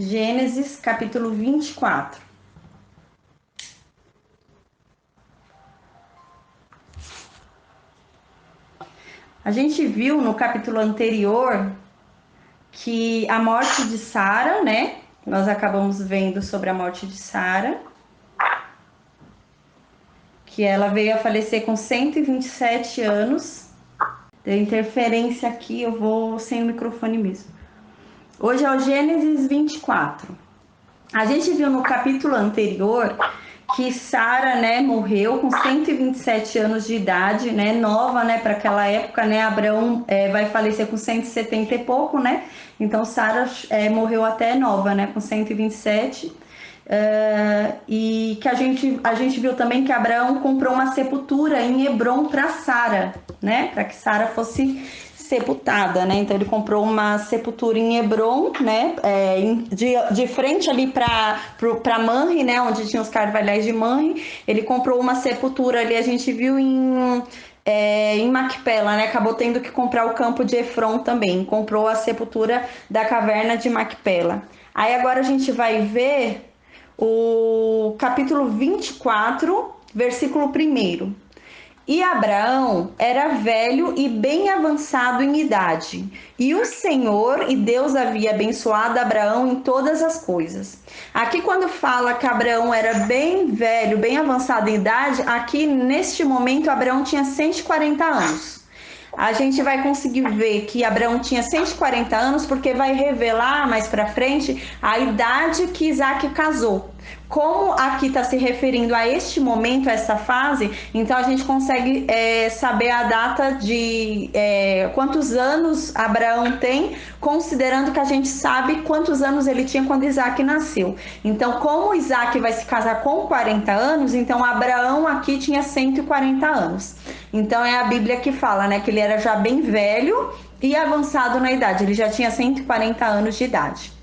Gênesis capítulo 24. A gente viu no capítulo anterior que a morte de Sara, né? Nós acabamos vendo sobre a morte de Sara, que ela veio a falecer com 127 anos. Deu interferência aqui, eu vou sem o microfone mesmo. Hoje é o Gênesis 24. A gente viu no capítulo anterior que Sara, né, morreu com 127 anos de idade, né, nova, né, para aquela época, né, Abraão vai falecer com 170 e pouco, né, então Sara morreu até nova, né, com 127. E que a gente viu também que Abraão comprou uma sepultura em Hebrom para Sara, né, para que Sara fosse sepultada, né? Então ele comprou uma sepultura em Hebrom, né? De frente ali para Manre, né? Onde tinha os carvalhais de Manre. Ele comprou uma sepultura ali, a gente viu em Macpela, né? Acabou tendo que comprar o campo de Efron também. Comprou a sepultura da caverna de Macpela. Aí agora a gente vai ver o capítulo 24, versículo 1. E Abraão era velho e bem avançado em idade, e o Senhor e Deus havia abençoado Abraão em todas as coisas. Aqui quando fala que Abraão era bem velho, bem avançado em idade, aqui neste momento Abraão tinha 140 anos. A gente vai conseguir ver que Abraão tinha 140 anos porque vai revelar mais para frente a idade que Isaac casou. Como aqui está se referindo a este momento, a essa fase, então a gente consegue saber a data de quantos anos Abraão tem, considerando que a gente sabe quantos anos ele tinha quando Isaac nasceu. Então, como Isaac vai se casar com 40 anos, então Abraão aqui tinha 140 anos. Então é a Bíblia que fala, né, que ele era já bem velho e avançado na idade, ele já tinha 140 anos de idade.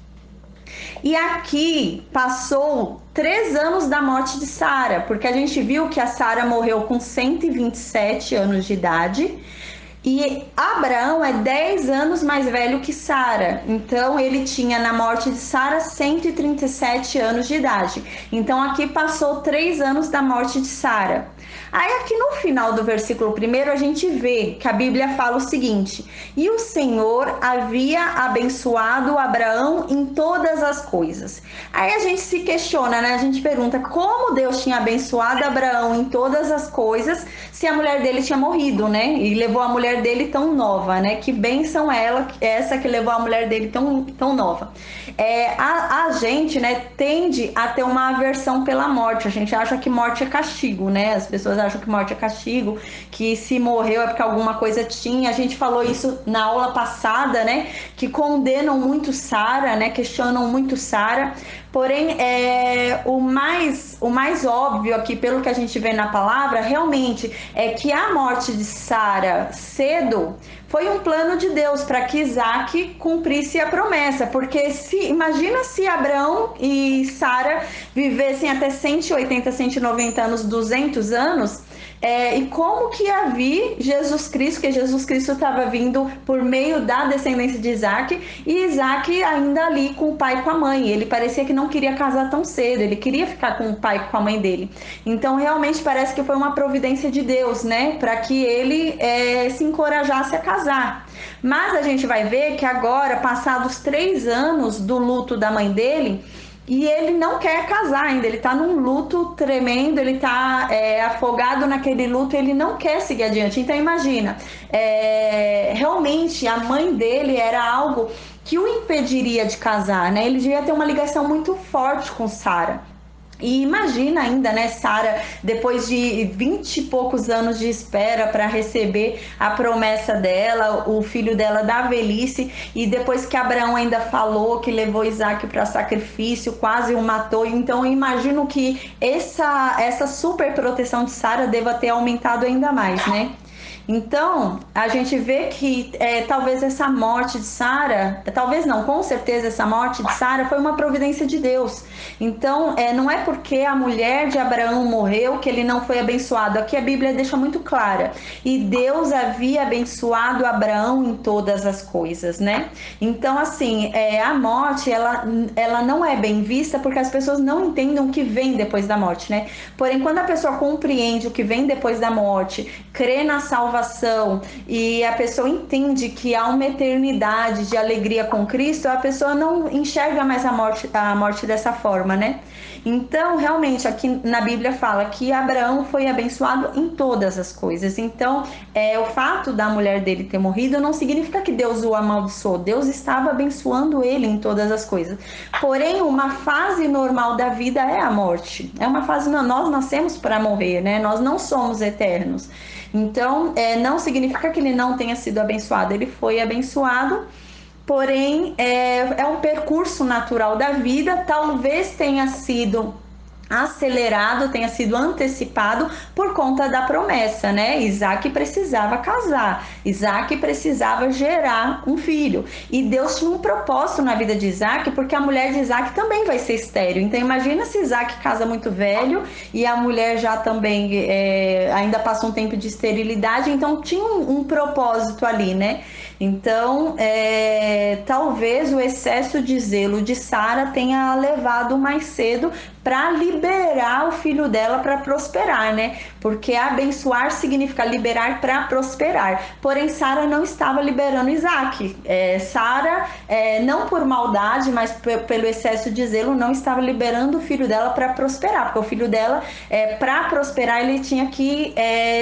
E aqui passou 3 anos da morte de Sara, porque a gente viu que a Sara morreu com 127 anos de idade e Abraão é 10 anos mais velho que Sara. Então ele tinha na morte de Sara 137 anos de idade. Então aqui passou 3 anos da morte de Sara. Aí aqui no final do versículo 1 a gente vê que a Bíblia fala o seguinte: e o Senhor havia abençoado Abraão em todas as coisas. Aí a gente se questiona, né? A gente pergunta como Deus tinha abençoado Abraão em todas as coisas se a mulher dele tinha morrido, né? E levou a mulher dele tão nova, né? Que bênção essa que levou a mulher dele tão nova. A gente, né, tende a ter uma aversão pela morte. A gente acha que morte é castigo, né? As pessoas acham que morte é castigo, que se morreu é porque alguma coisa tinha. A gente falou isso na aula passada, né? Que condenam muito Sara, né? Questionam muito Sara. Porém, o mais óbvio aqui, pelo que a gente vê na palavra, realmente é que a morte de Sara cedo foi um plano de Deus para que Isaac cumprisse a promessa, porque imagina se Abraão e Sara vivessem até 180, 190 anos, 200 anos, e como que ia vir Jesus Cristo, que Jesus Cristo estava vindo por meio da descendência de Isaac, e Isaac ainda ali com o pai e com a mãe. Ele parecia que não queria casar tão cedo, ele queria ficar com o pai e com a mãe dele. Então realmente parece que foi uma providência de Deus, né, para que ele se encorajasse a casar. Mas a gente vai ver que agora, passados 3 anos do luto da mãe dele, e ele não quer casar ainda, ele tá num luto tremendo, ele tá afogado naquele luto, ele não quer seguir adiante. Então imagina, realmente a mãe dele era algo que o impediria de casar, né? Ele devia ter uma ligação muito forte com Sara. E imagina ainda, né, Sara, depois de 20 e poucos anos de espera para receber a promessa dela, o filho dela da velhice, e depois que Abraão ainda falou que levou Isaac para sacrifício, quase o matou. Então eu imagino que essa super proteção de Sara deva ter aumentado ainda mais, né? Então, a gente vê que talvez essa morte de Sara, talvez não, com certeza essa morte de Sara foi uma providência de Deus. Então, não é porque a mulher de Abraão morreu que ele não foi abençoado. Aqui a Bíblia deixa muito clara. E Deus havia abençoado Abraão em todas as coisas, né? Então, assim, a morte, ela não é bem vista porque as pessoas não entendem o que vem depois da morte, né? Porém, quando a pessoa compreende o que vem depois da morte, crê na salvação e a pessoa entende que há uma eternidade de alegria com Cristo, a pessoa não enxerga mais a morte dessa forma, né? Então, realmente, aqui na Bíblia fala que Abraão foi abençoado em todas as coisas. Então, o fato da mulher dele ter morrido não significa que Deus o amaldiçoou. Deus estava abençoando ele em todas as coisas. Porém, uma fase normal da vida é a morte. É uma fase, nós nascemos para morrer, né? Nós não somos eternos. Então, não significa que ele não tenha sido abençoado. Ele foi abençoado. Porém, é um percurso natural da vida, talvez tenha sido acelerado, tenha sido antecipado por conta da promessa, né? Isaac precisava casar, Isaac precisava gerar um filho, e Deus tinha um propósito na vida de Isaac, porque a mulher de Isaac também vai ser estéril. Então imagina se Isaac casa muito velho e a mulher já também ainda passa um tempo de esterilidade, então tinha um propósito ali, né? Então, talvez o excesso de zelo de Sara tenha levado mais cedo para liberar o filho dela para prosperar, né? Porque abençoar significa liberar para prosperar. Porém, Sara não estava liberando Isaac. Sara, não por maldade, mas pelo excesso de zelo, não estava liberando o filho dela para prosperar. Porque o filho dela, para prosperar, ele tinha que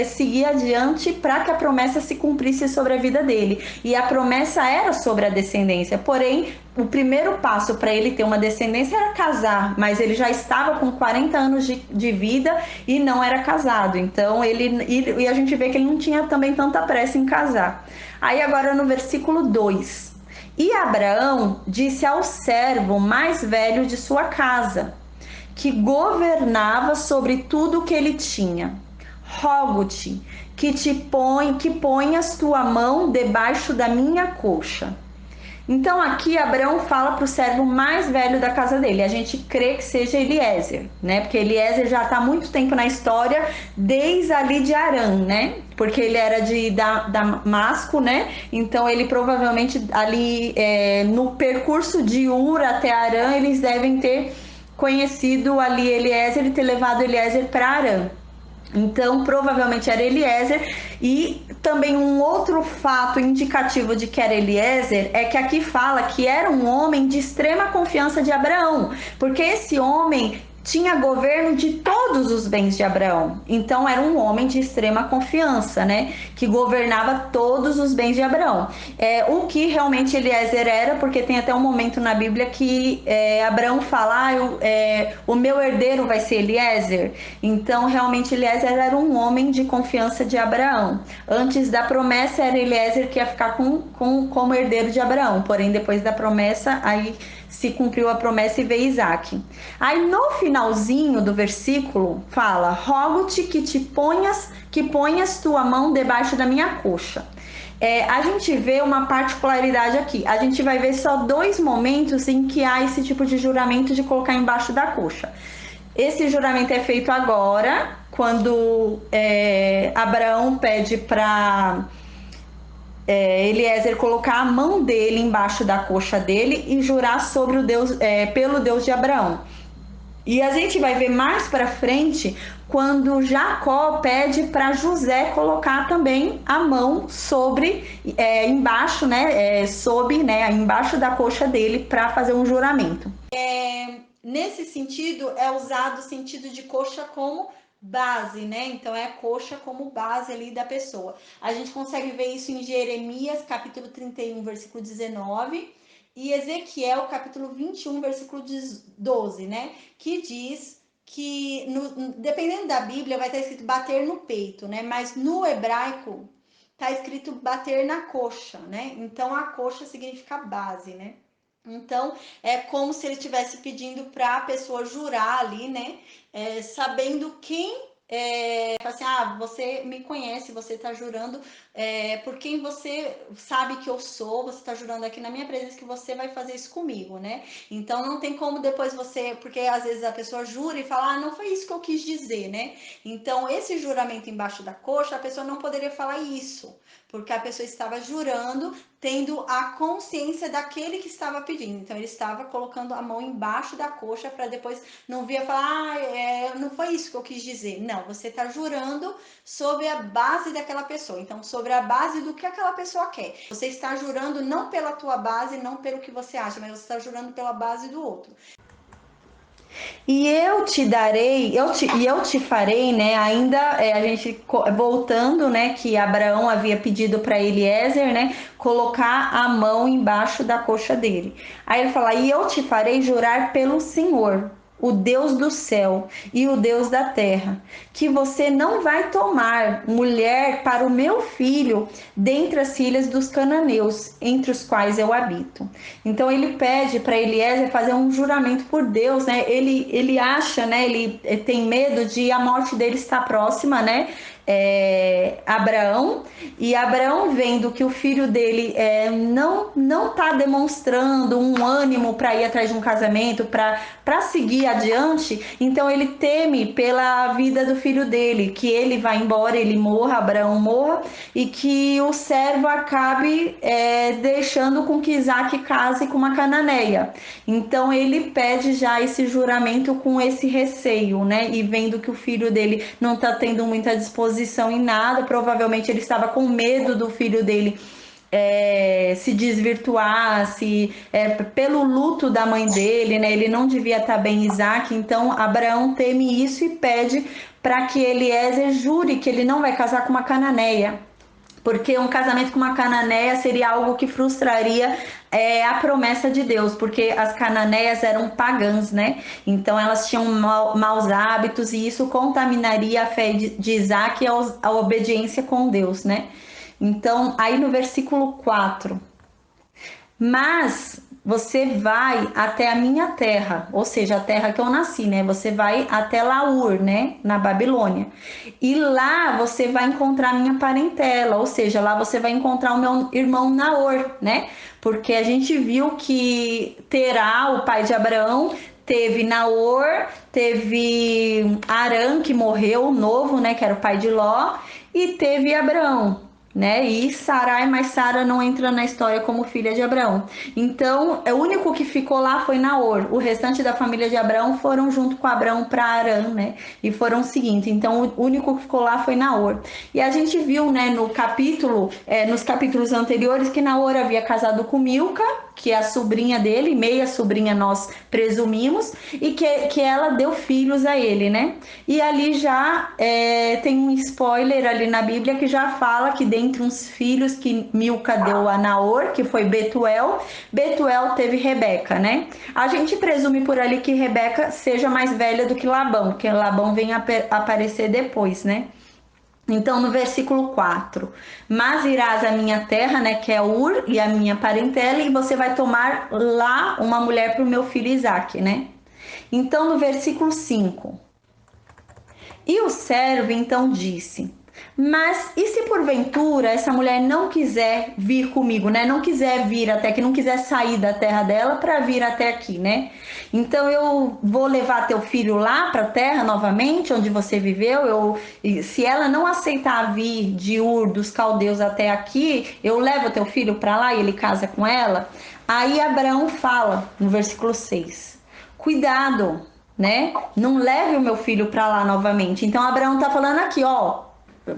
seguir adiante para que a promessa se cumprisse sobre a vida dele. E a promessa era sobre a descendência. Porém, o primeiro passo para ele ter uma descendência era casar, mas ele já estava com 40 anos de vida e não era casado. Então, e a gente vê que ele não tinha também tanta pressa em casar. Aí agora no versículo 2. E Abraão disse ao servo mais velho de sua casa, que governava sobre tudo o que ele tinha: rogo-te que ponhas tua mão debaixo da minha coxa. Então aqui Abraão fala para o servo mais velho da casa dele. A gente crê que seja Eliezer, né? Porque Eliezer já está há muito tempo na história, desde ali de Arã, né? Porque ele era de Damasco, né? Então ele provavelmente ali no percurso de Ur até Arã, eles devem ter conhecido ali Eliezer e ter levado Eliezer para Arã. Então, provavelmente era Eliezer. E também um outro fato indicativo de que era Eliezer é que aqui fala que era um homem de extrema confiança de Abraão, porque esse homem tinha governo de todos os bens de Abraão. Então era um homem de extrema confiança, né? Que governava todos os bens de Abraão. O que realmente Eliezer era, porque tem até um momento na Bíblia que Abraão fala, o meu herdeiro vai ser Eliezer. Então realmente Eliezer era um homem de confiança de Abraão. Antes da promessa era Eliezer que ia ficar como herdeiro de Abraão. Porém depois da promessa, aí se cumpriu a promessa e veio Isaac. Aí no finalzinho do versículo fala: rogo-te que ponhas tua mão debaixo da minha coxa. A gente vê uma particularidade aqui. A gente vai ver só 2 momentos em que há esse tipo de juramento de colocar embaixo da coxa. Esse juramento é feito agora, quando Abraão pede para Eliezer colocar a mão dele embaixo da coxa dele e jurar sobre o Deus, pelo Deus de Abraão. E a gente vai ver mais para frente quando Jacó pede para José colocar também a mão sobre, embaixo, né, embaixo da coxa dele para fazer um juramento. Nesse sentido é usado o sentido de coxa como base, né? Então é a coxa como base ali da pessoa. A gente consegue ver isso em Jeremias, capítulo 31, versículo 19, e Ezequiel, capítulo 21, versículo 12, né? Que diz que, dependendo da Bíblia, vai estar escrito bater no peito, né? Mas no hebraico tá escrito bater na coxa, né? Então a coxa significa base, né? Então, é como se ele estivesse pedindo para a pessoa jurar ali, né? Sabendo quem fala assim, você me conhece, você está jurando por quem você sabe que eu sou, você está jurando aqui na minha presença que você vai fazer isso comigo, né? Então não tem como depois você, porque às vezes a pessoa jura e fala, não foi isso que eu quis dizer, né? Então esse juramento embaixo da coxa, a pessoa não poderia falar isso, porque a pessoa estava jurando tendo a consciência daquele que estava pedindo. Então ele estava colocando a mão embaixo da coxa para depois não vir falar, não foi isso que eu quis dizer. Não, você está jurando sobre a base daquela pessoa. Então, sobre a base do que aquela pessoa quer. Você está jurando não pela tua base, não pelo que você acha, mas você está jurando pela base do outro. E eu te darei, eu te farei, né? Ainda a gente voltando, né? Que Abraão havia pedido para Eliezer, né? Colocar a mão embaixo da coxa dele. Aí ele fala: e eu te farei jurar pelo Senhor, o Deus do céu e o Deus da terra, que você não vai tomar mulher para o meu filho dentre as filhas dos cananeus, entre os quais eu habito. Então ele pede para Eliezer fazer um juramento por Deus, né? Ele acha, né? Ele tem medo de a morte dele estar próxima, né? Abraão, e Abraão vendo que o filho dele não está demonstrando um ânimo para ir atrás de um casamento, para seguir adiante, então ele teme pela vida do filho dele, que ele vá embora, ele morra, Abraão morra, e que o servo acabe deixando com que Isaac case com uma cananeia. Então ele pede já esse juramento com esse receio, né? E vendo que o filho dele não está tendo muita disposição em nada, provavelmente ele estava com medo do filho dele se desvirtuar, pelo luto da mãe dele, né? Ele não devia estar bem, Isaac. Então Abraão teme isso e pede para que Eliezer jure que ele não vai casar com uma cananeia, porque um casamento com uma cananeia seria algo que frustraria a promessa de Deus, porque as cananeias eram pagãs, né? Então elas tinham maus hábitos e isso contaminaria a fé de Isaac e a obediência com Deus, né? Então, aí no versículo 4, mas você vai até a minha terra, ou seja, a terra que eu nasci, né? Você vai até Laur, né? Na Babilônia. E lá você vai encontrar minha parentela, ou seja, lá você vai encontrar o meu irmão Naor, né? Porque a gente viu que Terá, o pai de Abraão, teve Naor, teve Arã, que morreu novo, né? Que era o pai de Ló, e teve Abraão, né? E Sarai, mas Sara não entra na história como filha de Abraão. Então, o único que ficou lá foi Naor. O restante da família de Abraão foram junto com Abraão para Arã, né? E foram o seguinte. Então, o único que ficou lá foi Naor. E a gente viu, né, no capítulo, nos capítulos anteriores, que Naor havia casado com Milca, que é a sobrinha dele, meia sobrinha nós presumimos, e que ela deu filhos a ele, né? E ali já tem um spoiler ali na Bíblia que já fala que dentre uns filhos que Milca deu a Naor, que foi Betuel, Betuel teve Rebeca, né? A gente presume por ali que Rebeca seja mais velha do que Labão, porque Labão vem aparecer depois, né? Então, no versículo 4, mas irás à minha terra, né, que é Ur, e a minha parentela, e você vai tomar lá uma mulher para o meu filho Isaque, né? Então, no versículo 5, e o servo então disse: mas e se porventura essa mulher não quiser vir comigo, né? Não quiser vir até aqui, não quiser sair da terra dela para vir até aqui, né? Então eu vou levar teu filho lá para a terra novamente, onde você viveu. Se ela não aceitar vir de Ur dos caldeus até aqui, eu levo teu filho para lá e ele casa com ela. Aí Abraão fala no versículo 6: cuidado, né? Não leve o meu filho para lá novamente. Então Abraão tá falando aqui, ó,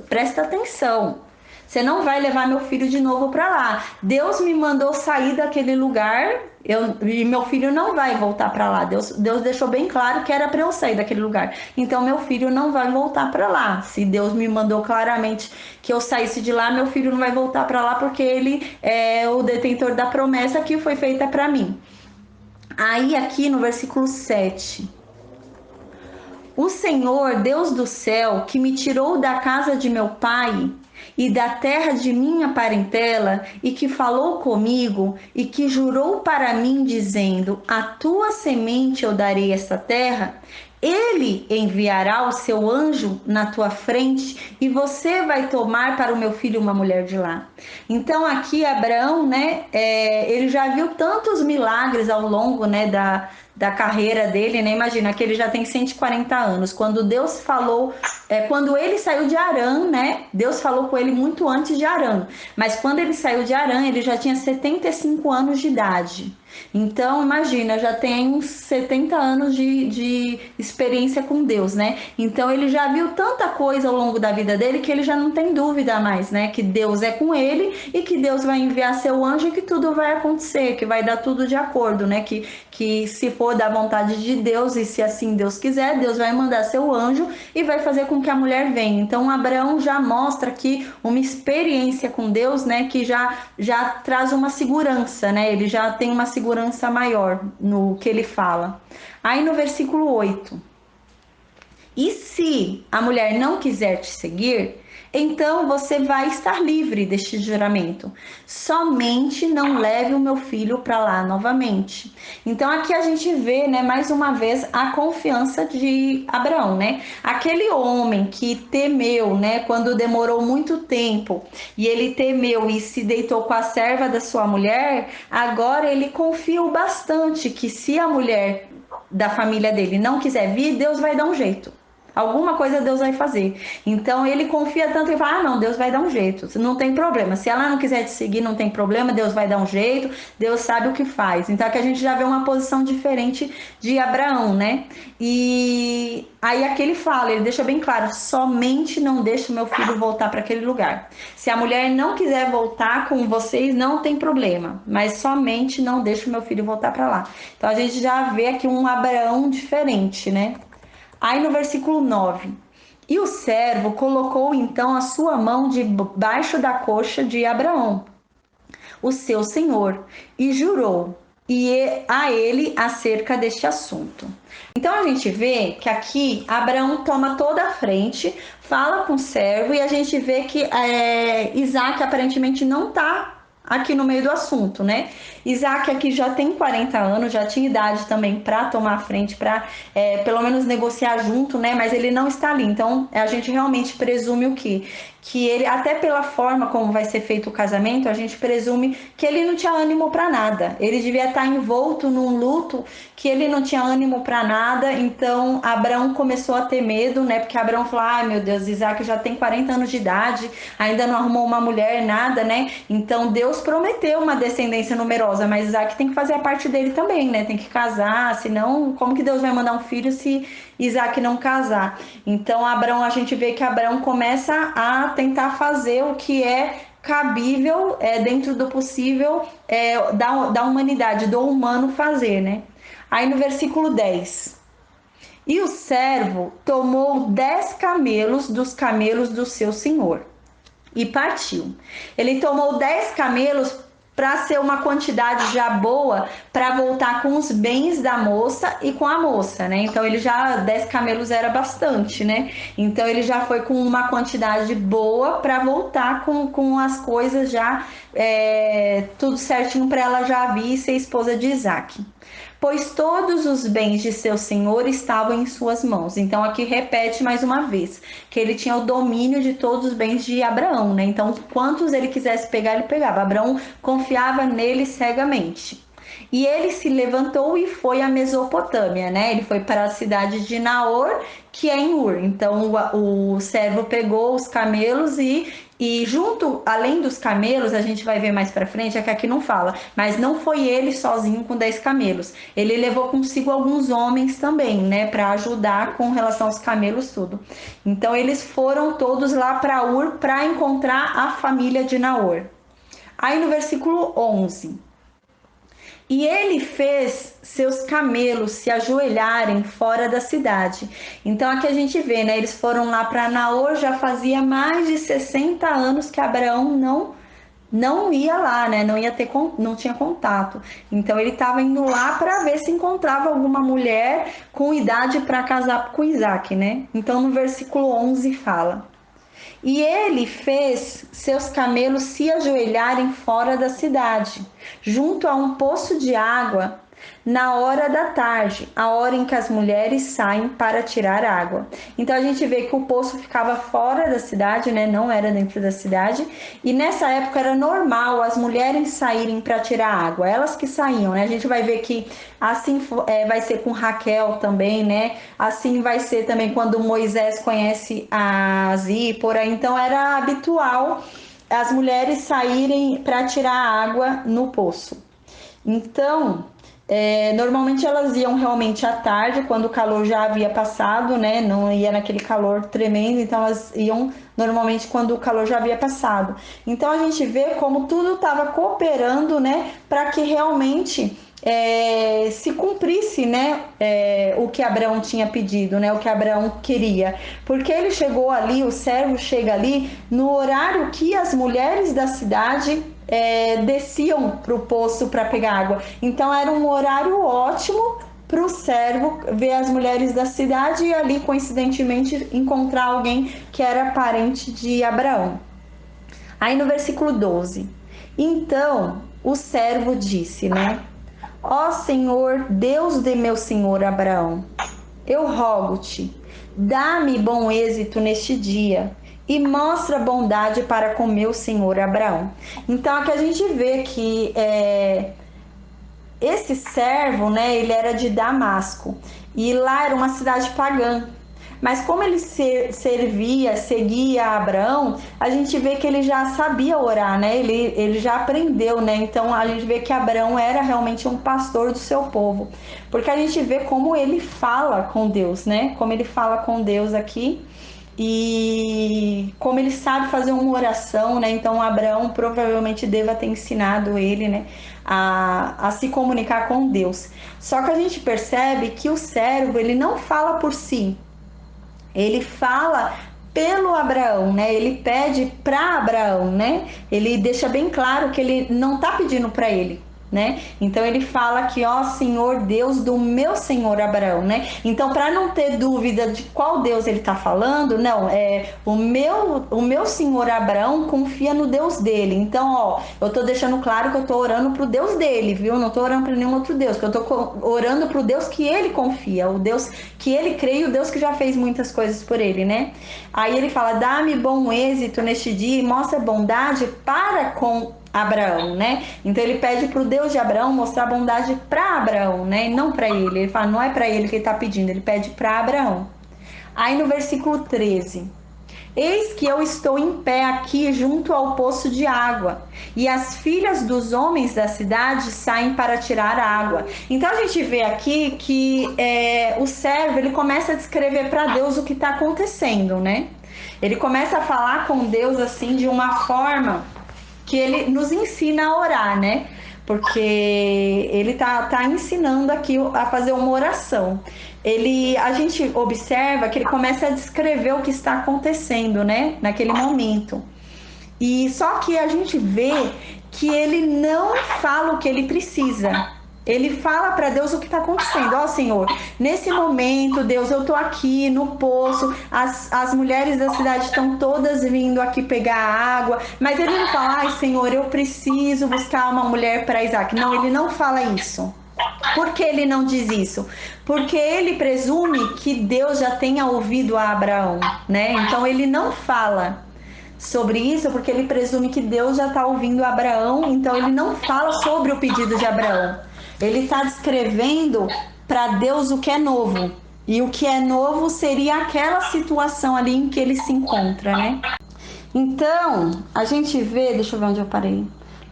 presta atenção. Você não vai levar meu filho de novo para lá. Deus me mandou sair daquele lugar, e meu filho não vai voltar para lá. Deus deixou bem claro que era para eu sair daquele lugar. Então meu filho não vai voltar para lá. Se Deus me mandou claramente que eu saísse de lá, meu filho não vai voltar para lá porque ele é o detentor da promessa que foi feita para mim. Aí aqui no versículo 7, o Senhor, Deus do céu, que me tirou da casa de meu pai e da terra de minha parentela, e que falou comigo, e que jurou para mim, dizendo: a tua semente eu darei esta terra, Ele enviará o seu anjo na tua frente e você vai tomar para o meu filho uma mulher de lá. Então aqui Abraão, né, ele já viu tantos milagres ao longo, né, da carreira dele, né? Imagina que ele já tem 140 anos. Quando Deus falou, quando ele saiu de Harã, né? Deus falou com ele muito antes de Harã. Mas quando ele saiu de Harã, ele já tinha 75 anos de idade. Então, imagina, já tem uns 70 anos de experiência com Deus, né? Então, ele já viu tanta coisa ao longo da vida dele que ele já não tem dúvida mais, né? Que Deus é com ele e que Deus vai enviar seu anjo e que tudo vai acontecer, que vai dar tudo de acordo, né? Que se for da vontade de Deus e se assim Deus quiser, Deus vai mandar seu anjo e vai fazer com que a mulher venha. Então, Abraão já mostra aqui uma experiência com Deus, né? Que já traz uma segurança, né? Ele já tem uma segurança maior no que ele fala. Aí no versículo 8: e se a mulher não quiser te seguir, então você vai estar livre deste juramento. Somente não leve o meu filho para lá novamente. Então aqui a gente vê, né, mais uma vez a confiança de Abraão, né? Aquele homem que temeu, né, quando demorou muito tempo, e ele temeu e se deitou com a serva da sua mulher, agora ele confia o bastante que se a mulher da família dele não quiser vir, Deus vai dar um jeito. Alguma coisa Deus vai fazer. Então ele confia tanto e fala: ah, não, Deus vai dar um jeito, não tem problema. Se ela não quiser te seguir, não tem problema, Deus vai dar um jeito, Deus sabe o que faz. Então aqui a gente já vê uma posição diferente de Abraão, né? E aí aqui ele fala, ele deixa bem claro: somente não deixe o meu filho voltar para aquele lugar. Se a mulher não quiser voltar com vocês, não tem problema, mas somente não deixe o meu filho voltar para lá. Então a gente já vê aqui um Abraão diferente, né? Aí no versículo 9: e o servo colocou então a sua mão debaixo da coxa de Abraão, o seu senhor, e jurou a ele acerca deste assunto. Então a gente vê que aqui Abraão toma toda a frente, fala com o servo, e a gente vê que Isaac aparentemente não está aqui no meio do assunto, né? Isaac aqui já tem 40 anos, já tinha idade também para tomar a frente, para pelo menos negociar junto, né? Mas ele não está ali. Então a gente realmente presume o quê? Que ele, até pela forma como vai ser feito o casamento, a gente presume que ele não tinha ânimo para nada. Ele devia estar envolto num luto que ele não tinha ânimo para nada. Então Abraão começou a ter medo, né? Porque Abraão falou: ai meu Deus, Isaac já tem 40 anos de idade, ainda não arrumou uma mulher, nada, né? Então Deus prometeu uma descendência numerosa, mas Isaac tem que fazer a parte dele também, né? Tem que casar, senão como que Deus vai mandar um filho se Isaac não casar? Então Abraão, a gente vê que Abraão começa a tentar fazer o que é cabível, dentro do possível, da humanidade, do humano fazer, né? Aí no versículo 10: e o servo tomou 10 camelos dos camelos do seu senhor e partiu. Ele tomou 10 camelos para ser uma quantidade já boa para voltar com os bens da moça e com a moça, né? Então ele já 10 camelos era bastante, né? Então ele já foi com uma quantidade boa para voltar com as coisas já tudo certinho para ela já vir e ser esposa de Isaac. Pois todos os bens de seu senhor estavam em suas mãos. Então aqui repete mais uma vez que ele tinha o domínio de todos os bens de Abraão, né? Então quantos ele quisesse pegar, ele pegava. Abraão confiava nele cegamente. E ele se levantou e foi à Mesopotâmia, né? Ele foi para a cidade de Naor, que é em Ur. Então o servo pegou os camelos e junto, além dos camelos, a gente vai ver mais para frente, é que aqui não fala, mas não foi ele sozinho com 10 camelos. Ele levou consigo alguns homens também, né, para ajudar com relação aos camelos tudo. Então eles foram todos lá para Ur para encontrar a família de Naor. Aí no versículo 11: e ele fez seus camelos se ajoelharem fora da cidade. Então aqui a gente vê, né? Eles foram lá para Naor, já fazia mais de 60 anos que Abraão não ia lá, né? Não tinha contato. Então ele estava indo lá para ver se encontrava alguma mulher com idade para casar com Isaac, né? Então no versículo 11 fala: e ele fez seus camelos se ajoelharem fora da cidade, junto a um poço de água, na hora da tarde, a hora em que as mulheres saem para tirar água. Então a gente vê que o poço ficava fora da cidade, né? Não era dentro da cidade. E nessa época era normal as mulheres saírem para tirar água, elas que saíam, né? A gente vai ver que assim vai ser com Raquel também, né? Assim vai ser também quando Moisés conhece a Zípora. Então era habitual as mulheres saírem para tirar água no poço. Então, normalmente elas iam realmente à tarde, quando o calor já havia passado, né? Não ia naquele calor tremendo, então elas iam normalmente quando o calor já havia passado. Então a gente vê como tudo estava cooperando, né? Para que realmente se cumprisse, né, o que Abraão tinha pedido, né, o que Abraão queria, porque ele chegou ali, o servo chega ali no horário que as mulheres da cidade desciam para o poço para pegar água. Então era um horário ótimo para o servo ver as mulheres da cidade e ali coincidentemente encontrar alguém que era parente de Abraão. Aí no versículo 12, então o servo disse, né? Ó Senhor, Deus de meu senhor Abraão, eu rogo-te, dá-me bom êxito neste dia e mostra bondade para com meu senhor Abraão. Então aqui a gente vê que esse servo, né, ele era de Damasco e lá era uma cidade pagã. Mas como ele seguia Abraão, a gente vê que ele já sabia orar, né? Ele já aprendeu, né? Então a gente vê que Abraão era realmente um pastor do seu povo. Porque a gente vê como ele fala com Deus, né? Como ele fala com Deus aqui e como ele sabe fazer uma oração, né? Então Abraão provavelmente deva ter ensinado ele, né, a se comunicar com Deus. Só que a gente percebe que o servo, ele não fala por si, ele fala pelo Abraão, né? Ele pede para Abraão, né? Ele deixa bem claro que ele não está pedindo para ele, né? Então ele fala que, ó Senhor Deus do meu senhor Abraão, né? Então, para não ter dúvida de qual Deus ele está falando, não, o meu senhor Abraão confia no Deus dele. Então, ó, eu tô deixando claro que eu tô orando pro Deus dele, viu? Não tô orando para nenhum outro Deus, que eu tô orando pro Deus que ele confia, o Deus que ele crê e o Deus que já fez muitas coisas por ele, né? Aí ele fala: dá-me bom êxito neste dia e mostra bondade para com Abraão, né? Então ele pede para o Deus de Abraão mostrar bondade para Abraão, né? E não para ele. Ele fala, não é para ele que ele está pedindo, ele pede para Abraão. Aí no versículo 13: eis que eu estou em pé aqui junto ao poço de água, e as filhas dos homens da cidade saem para tirar água. Então a gente vê aqui que o servo, ele começa a descrever para Deus o que está acontecendo, né? Ele começa a falar com Deus assim de uma forma que ele nos ensina a orar, né? Porque ele tá ensinando aqui a fazer uma oração. A gente observa que ele começa a descrever o que está acontecendo, né? Naquele momento. E só que a gente vê que ele não fala o que ele precisa. Ele fala para Deus o que está acontecendo. Ó Senhor, nesse momento, Deus, eu tô aqui no poço, as mulheres da cidade estão todas vindo aqui pegar água, mas ele não fala, ai Senhor, eu preciso buscar uma mulher para Isaac. Não, ele não fala isso. Por que ele não diz isso? Porque ele presume que Deus já tenha ouvido a Abraão, né? Então ele não fala sobre isso porque ele presume que Deus já está ouvindo Abraão, então ele não fala sobre o pedido de Abraão. Ele está descrevendo para Deus o que é novo. E o que é novo seria aquela situação ali em que ele se encontra, né? Então, a gente vê, deixa eu ver onde eu parei.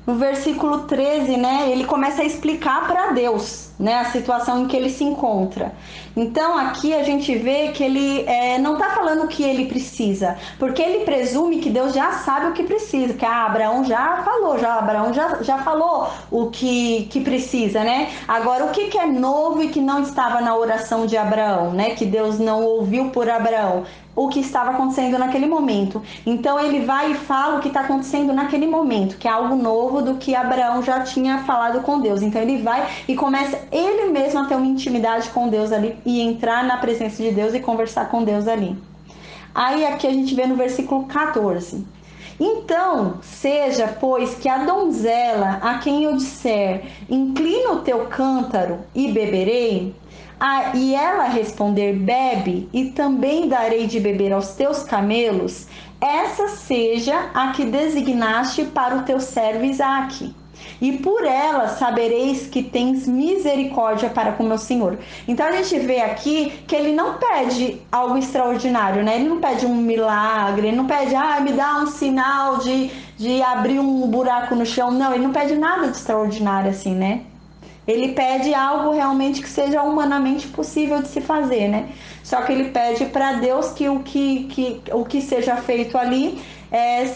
No versículo 13, né, ele começa a explicar para Deus, né, a situação em que ele se encontra. Então aqui a gente vê que ele não está falando o que ele precisa, porque ele presume que Deus já sabe o que precisa, que Abraão já falou, Abraão já falou o que precisa, né? Agora o que é novo e que não estava na oração de Abraão, né, que Deus não ouviu por Abraão? O que estava acontecendo naquele momento. Então ele vai e fala o que está acontecendo naquele momento, que é algo novo do que Abraão já tinha falado com Deus. Então ele vai e começa ele mesmo a ter uma intimidade com Deus ali e entrar na presença de Deus e conversar com Deus ali. Aí aqui a gente vê no versículo 14: Então, seja, pois, que a donzela a quem eu disser, inclina o teu cântaro e beberei, e ela responder, bebe, e também darei de beber aos teus camelos, essa seja a que designaste para o teu servo Isaque. E por ela sabereis que tens misericórdia para com meu senhor. Então a gente vê aqui que ele não pede algo extraordinário, né? Ele não pede um milagre, ele não pede, me dá um sinal de abrir um buraco no chão. Não, ele não pede nada de extraordinário assim, né? Ele pede algo realmente que seja humanamente possível de se fazer, né? Só que ele pede para Deus que o que seja feito ali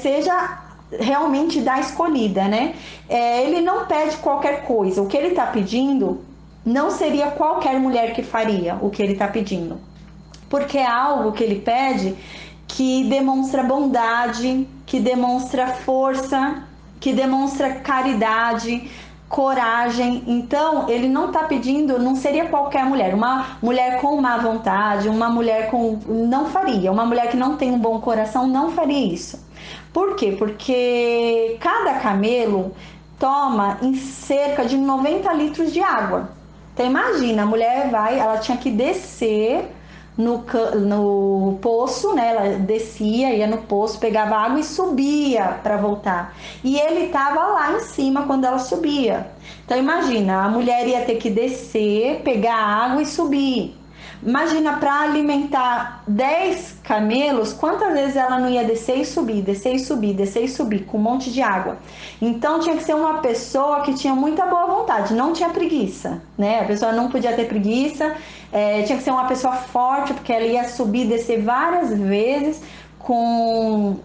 seja realmente da escolhida, né? Ele não pede qualquer coisa. O que ele está pedindo não seria qualquer mulher que faria o que ele está pedindo, porque é algo que ele pede que demonstra bondade, que demonstra força, que demonstra caridade, coragem. Então, ele não está pedindo, não seria qualquer mulher, uma mulher com má vontade, uma mulher com. Não faria, uma mulher que não tem um bom coração não faria isso. Por quê? Porque cada camelo toma em cerca de 90 litros de água. Então, imagina, a mulher ela tinha que descer no poço, né? Ela descia, ia no poço, pegava água e subia para voltar. E ele estava lá em cima quando ela subia. Então imagina, a mulher ia ter que descer, pegar água e subir. Imagina, para alimentar 10 camelos, quantas vezes ela não ia descer e subir, descer e subir, descer e subir, com um monte de água. Então tinha que ser uma pessoa que tinha muita boa vontade, não tinha preguiça, né? A pessoa não podia ter preguiça, tinha que ser uma pessoa forte, porque ela ia subir e descer várias vezes com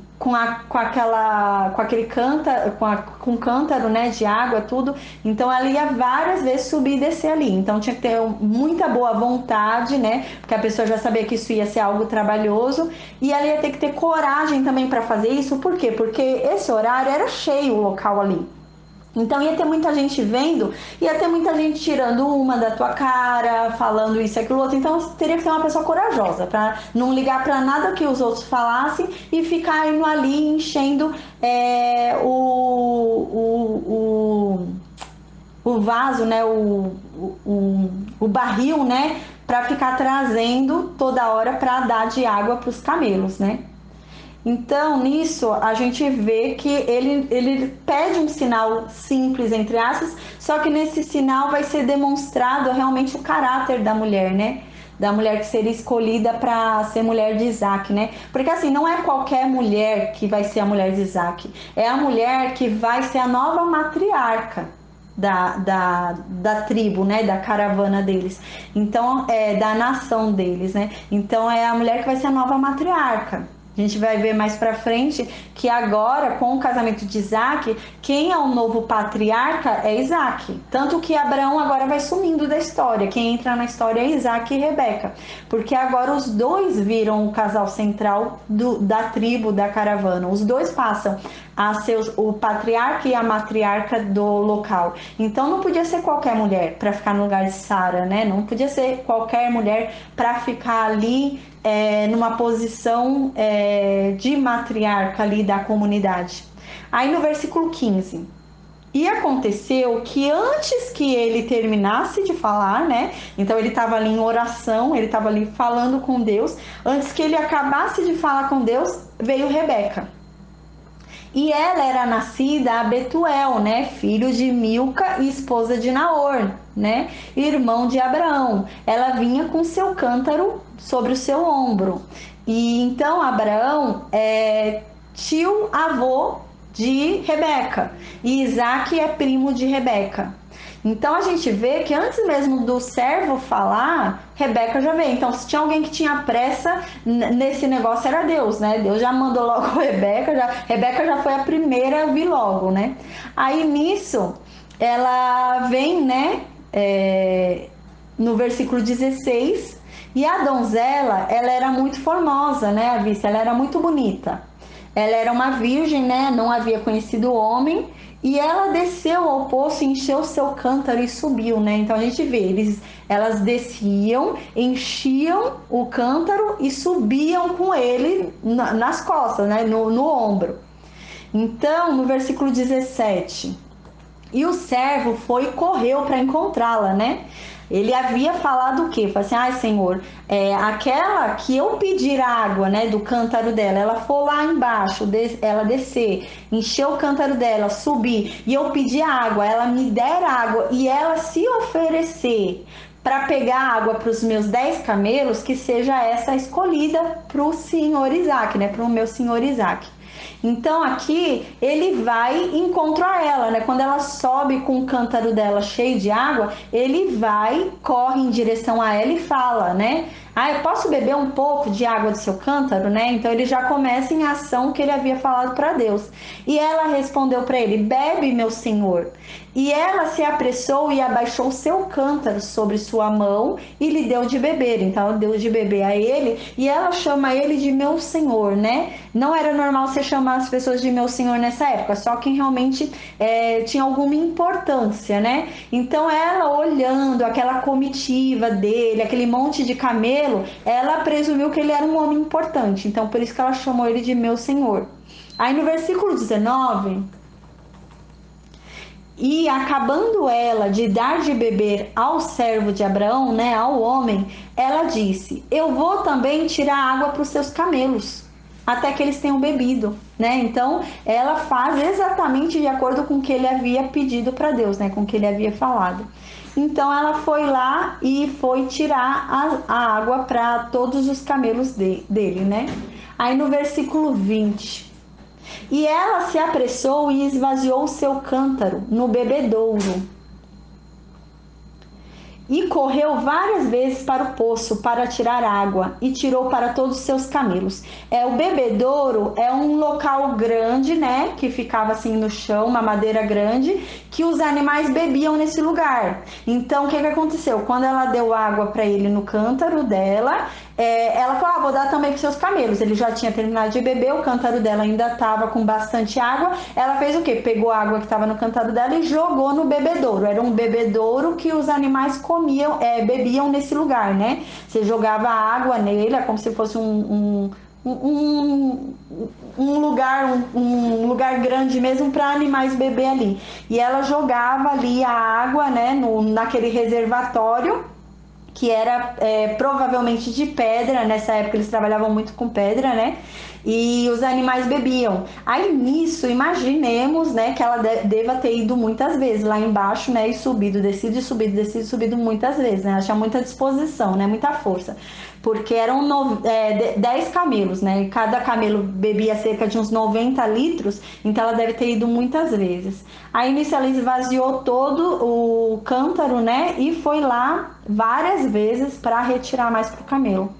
aquele cântaro, com cântaro, né, de água, tudo. Então ela ia várias vezes subir e descer ali. Então tinha que ter muita boa vontade, né, porque a pessoa já sabia que isso ia ser algo trabalhoso, e ela ia ter que ter coragem também para fazer isso. Por quê? Porque esse horário era cheio o local ali. Então ia ter muita gente vendo, ia ter muita gente tirando uma da tua cara, falando isso e aquilo outro. Então teria que ser uma pessoa corajosa, para não ligar para nada que os outros falassem e ficar indo ali enchendo o vaso, né, o barril, né, para ficar trazendo toda hora para dar de água para os camelos, né? Então, nisso, a gente vê que ele pede um sinal simples, entre aspas, só que nesse sinal vai ser demonstrado realmente o caráter da mulher, né? Da mulher que seria escolhida para ser mulher de Isaac, né? Porque assim, não é qualquer mulher que vai ser a mulher de Isaac, é a mulher que vai ser a nova matriarca da tribo, né? Da caravana deles. Então, da nação deles, né? Então, é a mulher que vai ser a nova matriarca. A gente vai ver mais pra frente que agora, com o casamento de Isaac, quem é o novo patriarca é Isaac. Tanto que Abraão agora vai sumindo da história. Quem entra na história é Isaac e Rebeca. Porque agora os dois viram o casal central da tribo, da caravana. Os dois passam a ser o patriarca e a matriarca do local. Então não podia ser qualquer mulher para ficar no lugar de Sara, né? Não podia ser qualquer mulher para ficar ali numa posição de matriarca ali da comunidade. Aí no versículo 15: e aconteceu que antes que ele terminasse de falar, né? Então ele estava ali em oração, ele estava ali falando com Deus. Antes que ele acabasse de falar com Deus, veio Rebeca. E ela era nascida a Betuel, né? Filho de Milca e esposa de Naor, né? Irmão de Abraão. Ela vinha com seu cântaro sobre o seu ombro. E então Abraão é tio avô de Rebeca. E Isaac é primo de Rebeca. Então a gente vê que antes mesmo do servo falar, Rebeca já veio. Então se tinha alguém que tinha pressa nesse negócio era Deus, né? Deus já mandou logo Rebeca já foi a primeira a vir logo, né? Aí nisso ela vem, né? No versículo 16, e a donzela, ela era muito formosa, né? A vista, ela era muito bonita. Ela era uma virgem, né? Não havia conhecido o homem. E ela desceu ao poço, encheu seu cântaro e subiu, né? Então a gente vê, elas desciam, enchiam o cântaro e subiam com ele nas costas, né? No ombro. Então, no versículo 17, e o servo foi e correu para encontrá-la, né? Ele havia falado o quê? Falou assim, ai Senhor, aquela que eu pedir água, né, do cântaro dela, ela for lá embaixo, ela descer, encher o cântaro dela, subir, e eu pedir água, ela me der água, e ela se oferecer para pegar água para os meus 10 camelos, que seja essa escolhida para o senhor Isaac, né, para o meu senhor Isaac. Então aqui ele vai e encontra ela, né? Quando ela sobe com o cântaro dela cheio de água, ele vai, corre em direção a ela e fala, né? Ah, eu posso beber um pouco de água do seu cântaro, né? Então ele já começa em ação que ele havia falado para Deus. E ela respondeu para ele: bebe, meu senhor. E ela se apressou e abaixou seu cântaro sobre sua mão e lhe deu de beber. Então ela deu de beber a ele e ela chama ele de meu senhor, né? Não era normal você chamar as pessoas de meu senhor nessa época, só quem realmente tinha alguma importância, né? Então ela olhando aquela comitiva dele, aquele monte de camelo, ela presumiu que ele era um homem importante. Então por isso que ela chamou ele de meu senhor. Aí no versículo 19... E acabando ela de dar de beber ao servo de Abraão, né, ao homem, ela disse: eu vou também tirar água para os seus camelos, até que eles tenham bebido, né? Então ela faz exatamente de acordo com o que ele havia pedido para Deus, né, com o que ele havia falado. Então ela foi lá e foi tirar a água para todos os camelos dele, né? Aí no versículo 20... E ela se apressou e esvaziou o seu cântaro no bebedouro. E correu várias vezes para o poço para tirar água e tirou para todos os seus camelos. O bebedouro é um local grande, né, que ficava assim no chão, uma madeira grande, que os animais bebiam nesse lugar. Então o que aconteceu? Quando ela deu água para ele no cântaro dela, ela falou: vou dar também para seus camelos. Ele já tinha terminado de beber, o cântaro dela ainda estava com bastante água. Ela fez o quê? Pegou a água que estava no cântaro dela e jogou no bebedouro. Era um bebedouro que os animais bebiam nesse lugar, né? Você jogava água nele, é como se fosse um lugar grande mesmo para animais beber ali. E ela jogava ali a água, né, naquele reservatório, que era provavelmente de pedra. Nessa época eles trabalhavam muito com pedra, né? E os animais bebiam. Aí nisso, imaginemos, né, que ela deva ter ido muitas vezes lá embaixo, né, e subido, descido, subido muitas vezes, né? Ela tinha muita disposição, né, muita força. Porque eram 10 camelos, né? E cada camelo bebia cerca de uns 90 litros, então ela deve ter ido muitas vezes. Aí nisso ela esvaziou todo o cântaro, né? E foi lá várias vezes para retirar mais para o camelo.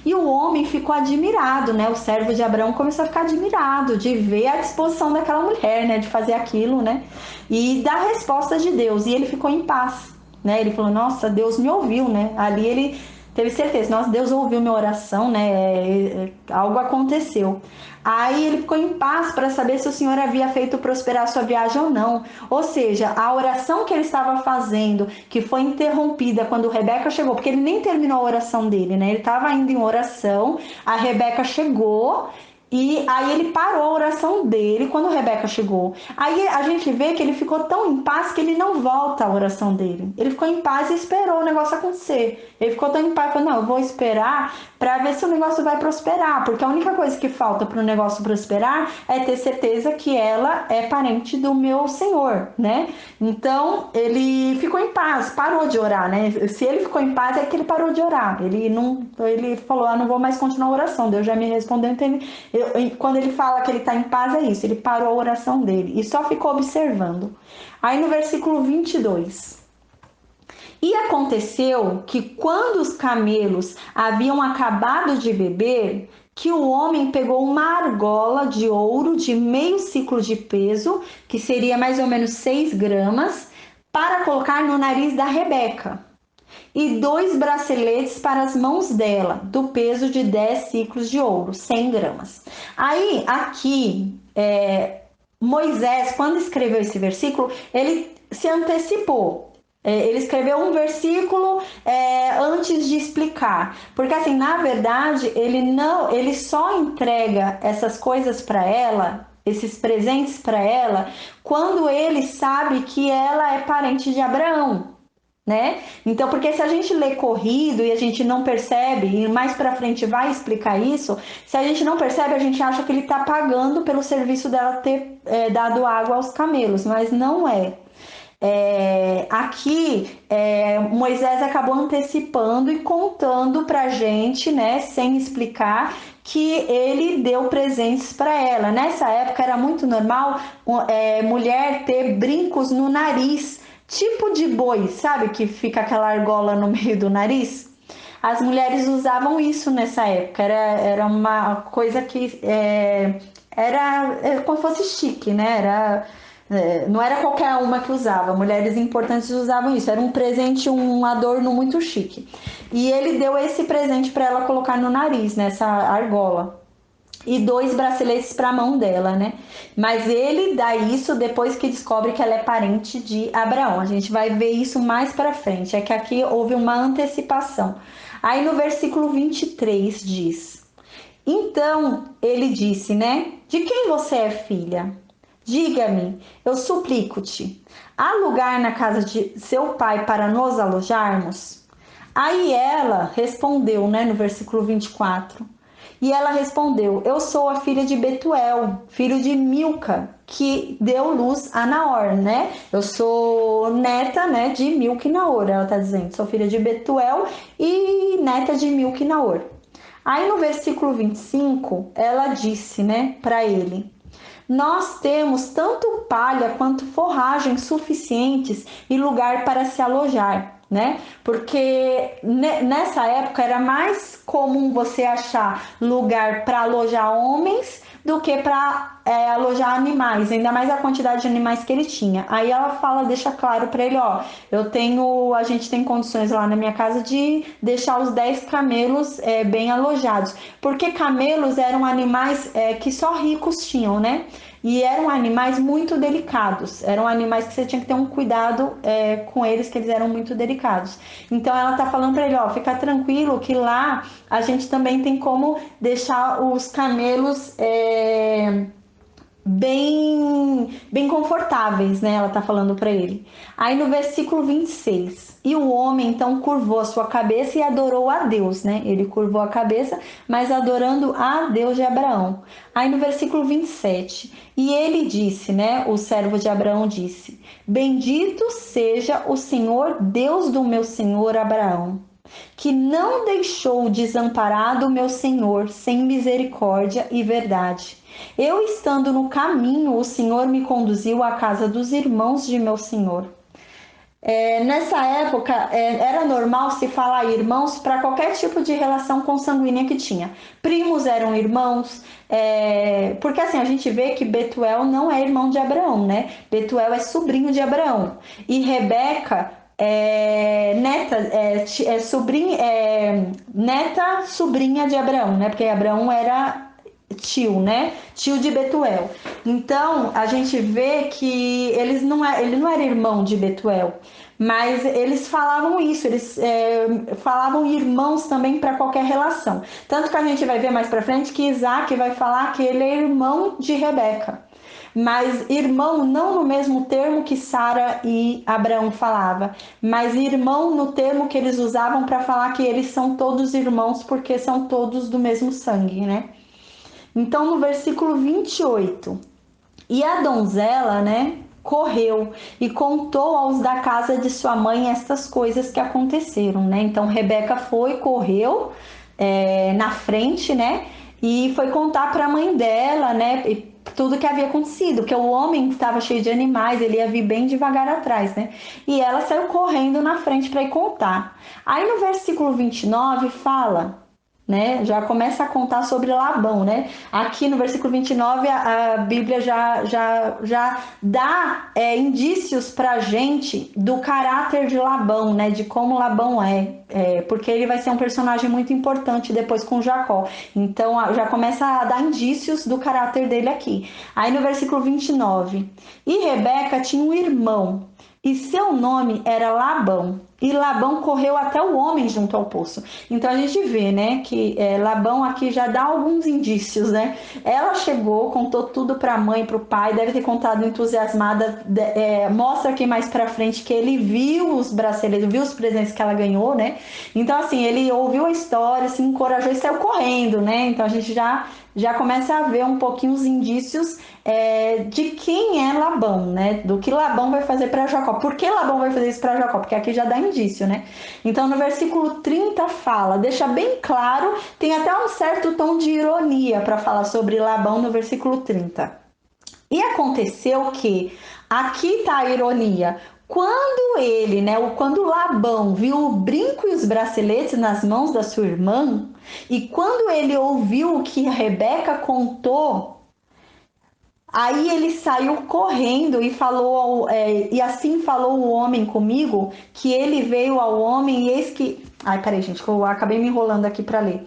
E o homem ficou admirado, né? O servo de Abraão começou a ficar admirado de ver a disposição daquela mulher, né? De fazer aquilo, né? E da resposta de Deus. E ele ficou em paz, né? Ele falou: nossa, Deus me ouviu, né? Ali ele teve certeza: nossa, Deus ouviu minha oração, né? Algo aconteceu. Aí ele ficou em paz para saber se o Senhor havia feito prosperar sua viagem ou não. Ou seja, a oração que ele estava fazendo, que foi interrompida quando Rebeca chegou, porque ele nem terminou a oração dele, né? Ele estava ainda em oração, a Rebeca chegou. E aí ele parou a oração dele quando Rebeca chegou. Aí a gente vê que ele ficou tão em paz que ele não volta a oração dele. Ele ficou em paz e esperou o negócio acontecer. Ele ficou tão em paz, falou: não, eu vou esperar para ver se o negócio vai prosperar. Porque a única coisa que falta para o negócio prosperar é ter certeza que ela é parente do meu Senhor, né? Então ele ficou em paz, parou de orar, né? Se ele ficou em paz, é que ele parou de orar. Ele falou: não vou mais continuar a oração, Deus já me respondeu. Então quando ele fala que ele está em paz, é isso, ele parou a oração dele e só ficou observando. Aí no versículo 22: e aconteceu que quando os camelos haviam acabado de beber, que o homem pegou uma argola de ouro de meio ciclo de peso, que seria mais ou menos 6 gramas, para colocar no nariz da Rebeca, e 2 braceletes para as mãos dela, do peso de 10 ciclos de ouro, 100 gramas. Aí, aqui, Moisés, quando escreveu esse versículo, ele se antecipou. Ele escreveu um versículo antes de explicar, porque assim, na verdade, ele só entrega essas coisas para ela esses presentes para ela quando ele sabe que ela é parente de Abraão, né? Então, porque se a gente lê corrido e a gente não percebe, e mais para frente vai explicar isso, se a gente não percebe, a gente acha que ele está pagando pelo serviço dela ter dado água aos camelos, mas não é. Aqui Moisés acabou antecipando e contando pra gente, né, sem explicar, que ele deu presentes para ela. Nessa época era muito normal mulher ter brincos no nariz, tipo de boi, sabe, que fica aquela argola no meio do nariz? As mulheres usavam isso nessa época, era uma coisa que era como se fosse chique, né? Não era qualquer uma que usava, mulheres importantes usavam isso, era um presente, um adorno muito chique. E ele deu esse presente para ela colocar no nariz, nessa argola. E 2 braceletes para a mão dela, né? Mas ele dá isso depois que descobre que ela é parente de Abraão. A gente vai ver isso mais para frente. É que aqui houve uma antecipação. Aí no versículo 23 diz: Então ele disse, né? De quem você é filha? Diga-me, eu suplico-te, há lugar na casa de seu pai para nos alojarmos? Aí ela respondeu, né, no versículo 24. E ela respondeu: Eu sou a filha de Betuel, filho de Milca, que deu luz a Naor, né? Eu sou neta, né, de Milca e Naor, ela tá dizendo. Sou filha de Betuel e neta de Milca e Naor. Aí no versículo 25, ela disse, né, para ele: Nós temos tanto palha quanto forragem suficientes e lugar para se alojar, né? Porque nessa época era mais comum você achar lugar para alojar homens do que para alojar animais, ainda mais a quantidade de animais que ele tinha. Aí ela fala, deixa claro para ele, ó, a gente tem condições lá na minha casa de deixar os 10 camelos bem alojados, porque camelos eram animais que só ricos tinham, né? E eram animais muito delicados, eram animais que você tinha que ter um cuidado com eles, que eles eram muito delicados. Então ela tá falando para ele, ó, fica tranquilo que lá a gente também tem como deixar os camelos bem confortáveis, né? Ela tá falando para ele. Aí no versículo 26, e o homem então curvou a sua cabeça e adorou a Deus, né? Ele curvou a cabeça, mas adorando a Deus de Abraão. Aí no versículo 27, e ele disse, né? O servo de Abraão disse: Bendito seja o Senhor, Deus do meu senhor Abraão, que não deixou desamparado o meu senhor sem misericórdia e verdade. Eu estando no caminho, o Senhor me conduziu à casa dos irmãos de meu senhor. Nessa época, era normal se falar irmãos para qualquer tipo de relação consanguínea que tinha. Primos eram irmãos, porque assim, a gente vê que Betuel não é irmão de Abraão, né? Betuel é sobrinho de Abraão. E Rebeca neta, sobrinha de Abraão, né? Porque Abraão era tio, né? Tio de Betuel. Então a gente vê que ele não era irmão de Betuel, mas eles falavam isso, eles falavam irmãos também para qualquer relação. Tanto que a gente vai ver mais para frente que Isaac vai falar que ele é irmão de Rebeca. Mas irmão não no mesmo termo que Sara e Abraão falava, mas irmão no termo que eles usavam para falar que eles são todos irmãos porque são todos do mesmo sangue, né? Então, no versículo 28, e a donzela, né, correu e contou aos da casa de sua mãe estas coisas que aconteceram, né? Então, Rebeca correu na frente, né, e foi contar para a mãe dela, né, tudo que havia acontecido, que o homem estava cheio de animais, ele ia vir bem devagar atrás, né? E ela saiu correndo na frente para ir contar. Aí no versículo 29 fala, né? Já começa a contar sobre Labão, né? Aqui no versículo 29 a Bíblia já dá indícios pra gente do caráter de Labão, né? De como Labão porque ele vai ser um personagem muito importante depois com Jacó. Então já começa a dar indícios do caráter dele aqui. Aí no versículo 29, e Rebeca tinha um irmão, e seu nome era Labão. e Labão correu até o homem junto ao poço. Então a gente vê, né, que Labão aqui já dá alguns indícios, né? Ela chegou, contou tudo para a mãe, para o pai, deve ter contado entusiasmada, mostra aqui mais para frente que ele viu os braceletes, viu os presentes que ela ganhou, né? Então assim, ele ouviu a história, se encorajou e saiu correndo, né? Então a gente já começa a ver um pouquinho os indícios de quem é Labão, né? Do que Labão vai fazer para Jacó. Por que Labão vai fazer isso para Jacó? Porque aqui já dá indício, né? Então no versículo 30 fala, deixa bem claro, tem até um certo tom de ironia para falar sobre Labão no versículo 30. E aconteceu que, aqui está a ironia, quando Labão viu o brinco e os braceletes nas mãos da sua irmã, e quando ele ouviu o que Rebeca contou, aí ele saiu correndo e falou, e assim falou o homem comigo, que ele veio ao homem e eis que... Ai, peraí, gente, que eu acabei me enrolando aqui para ler.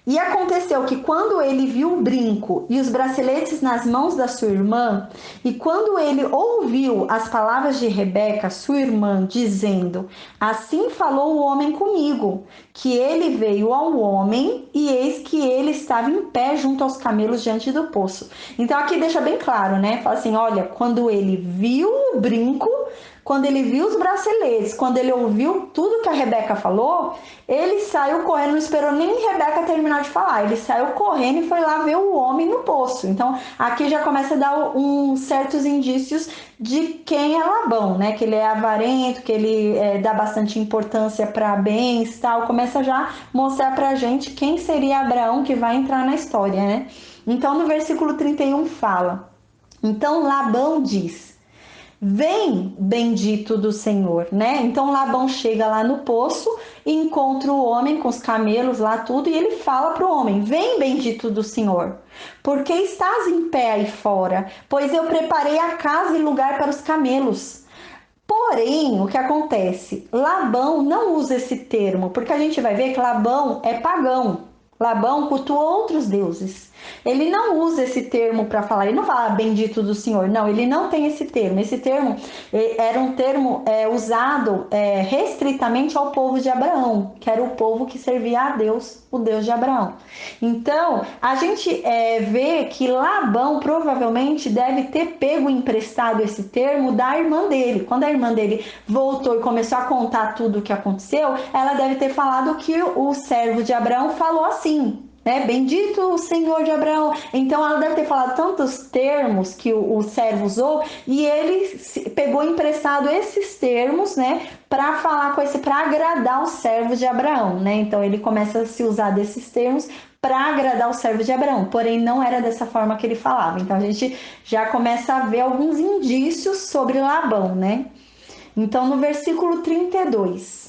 E aconteceu que quando ele viu o brinco e os braceletes nas mãos da sua irmã, e quando ele ouviu as palavras de Rebeca, sua irmã, dizendo: Assim falou o homem comigo, que ele veio ao homem, e eis que ele estava em pé junto aos camelos diante do poço. Então aqui deixa bem claro, né? Fala assim: olha, quando ele viu o brinco, quando ele viu os braceletes, quando ele ouviu tudo que a Rebeca falou, ele saiu correndo, não esperou nem Rebeca terminar de falar. Ele saiu correndo e foi lá ver o homem no poço. Então, aqui já começa a dar uns certos indícios de quem é Labão, né? Que ele é avarento, que ele dá bastante importância para bens e tal. Começa já a mostrar pra gente quem seria Abraão que vai entrar na história, né? Então, no versículo 31 fala: Então Labão diz: Vem, bendito do Senhor, né? Então Labão chega lá no poço e encontra o homem com os camelos lá tudo e ele fala para o homem: Vem, bendito do Senhor, porque estás em pé aí fora, pois eu preparei a casa e lugar para os camelos. Porém, o que acontece? Labão não usa esse termo, porque a gente vai ver que Labão é pagão. Labão cultua outros deuses. Ele não usa esse termo para falar, ele não fala bendito do Senhor, não, ele não tem esse termo. Esse termo era um termo usado restritamente ao povo de Abraão, que era o povo que servia a Deus, o Deus de Abraão. Então, a gente vê que Labão provavelmente deve ter pego emprestado esse termo da irmã dele. Quando a irmã dele voltou e começou a contar tudo o que aconteceu, ela deve ter falado que o servo de Abraão falou assim, né? Bendito o Senhor de Abraão. Então ela deve ter falado tantos termos que o servo usou e ele pegou emprestado esses termos, né, para falar com esse, para agradar o servo de Abraão, né? Então ele começa a se usar desses termos para agradar o servo de Abraão, porém não era dessa forma que ele falava. Então a gente já começa a ver alguns indícios sobre Labão, né? Então no versículo 32,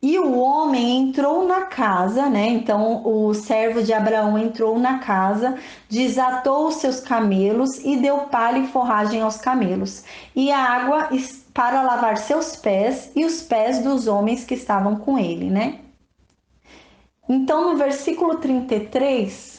e o homem entrou na casa, né? Então o servo de Abraão entrou na casa, desatou os seus camelos e deu palha e forragem aos camelos, e a água para lavar seus pés e os pés dos homens que estavam com ele, né? Então no versículo 33,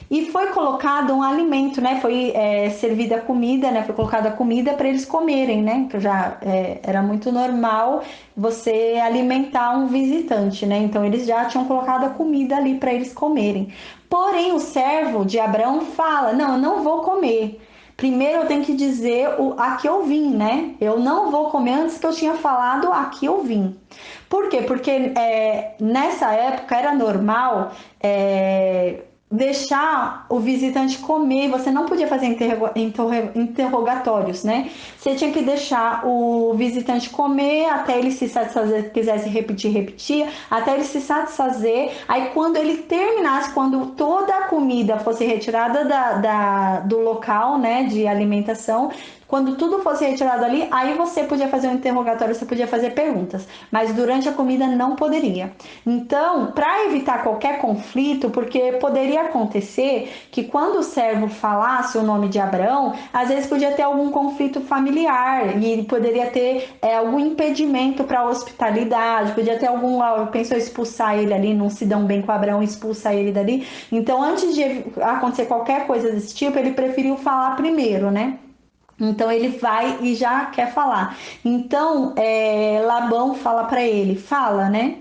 e foi colocado um alimento, né? Foi servida comida, né? Foi colocada comida para eles comerem, né? Que já era muito normal você alimentar um visitante, né? Então eles já tinham colocado a comida ali para eles comerem. Porém, o servo de Abraão fala: Não, eu não vou comer. Primeiro eu tenho que dizer a que eu vim, né? Eu não vou comer antes que eu tinha falado a que eu vim. Por quê? Porque nessa época era normal deixar o visitante comer, você não podia fazer interrogatórios, né? Você tinha que deixar o visitante comer até ele se satisfazer, quisesse repetir, repetia, até ele se satisfazer. Aí quando ele terminasse, quando toda a comida fosse retirada do local, né, de alimentação, quando tudo fosse retirado ali, aí você podia fazer um interrogatório, você podia fazer perguntas, mas durante a comida não poderia. Então, para evitar qualquer conflito, porque poderia acontecer que quando o servo falasse o nome de Abraão, às vezes podia ter algum conflito familiar e poderia ter algum impedimento para a hospitalidade, podia ter pensou expulsar ele ali, não se dão bem com Abraão, expulsar ele dali. Então, antes de acontecer qualquer coisa desse tipo, ele preferiu falar primeiro, né? Então ele vai e já quer falar. Então Labão fala para ele, fala, né?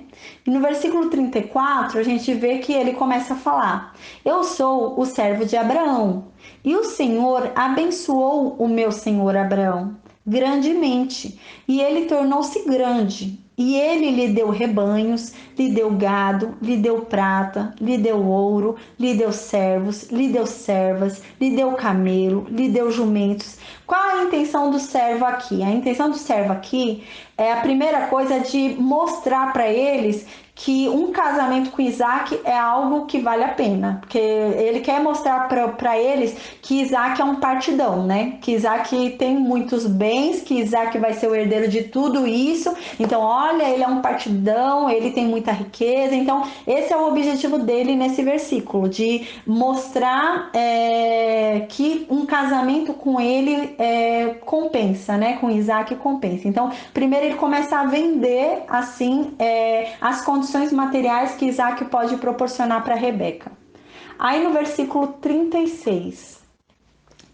E no versículo 34 a gente vê que ele começa a falar: Eu sou o servo de Abraão, e o Senhor abençoou o meu senhor Abraão grandemente, e ele tornou-se grande. E ele lhe deu rebanhos, lhe deu gado, lhe deu prata, lhe deu ouro, lhe deu servos, lhe deu servas, lhe deu camelo, lhe deu jumentos. Qual a intenção do servo aqui? A intenção do servo aqui é a primeira coisa de mostrar para eles que um casamento com Isaac é algo que vale a pena, porque ele quer mostrar para eles que Isaac é um partidão, né? Que Isaac tem muitos bens, que Isaac vai ser o herdeiro de tudo isso. Então, olha, ele é um partidão, ele tem muita riqueza. Então, esse é o objetivo dele nesse versículo, de mostrar que um casamento com ele compensa, né? Com Isaac compensa. Então, primeiro ele começa a vender assim as condições materiais que Isaac pode proporcionar para Rebeca. Aí no versículo 36,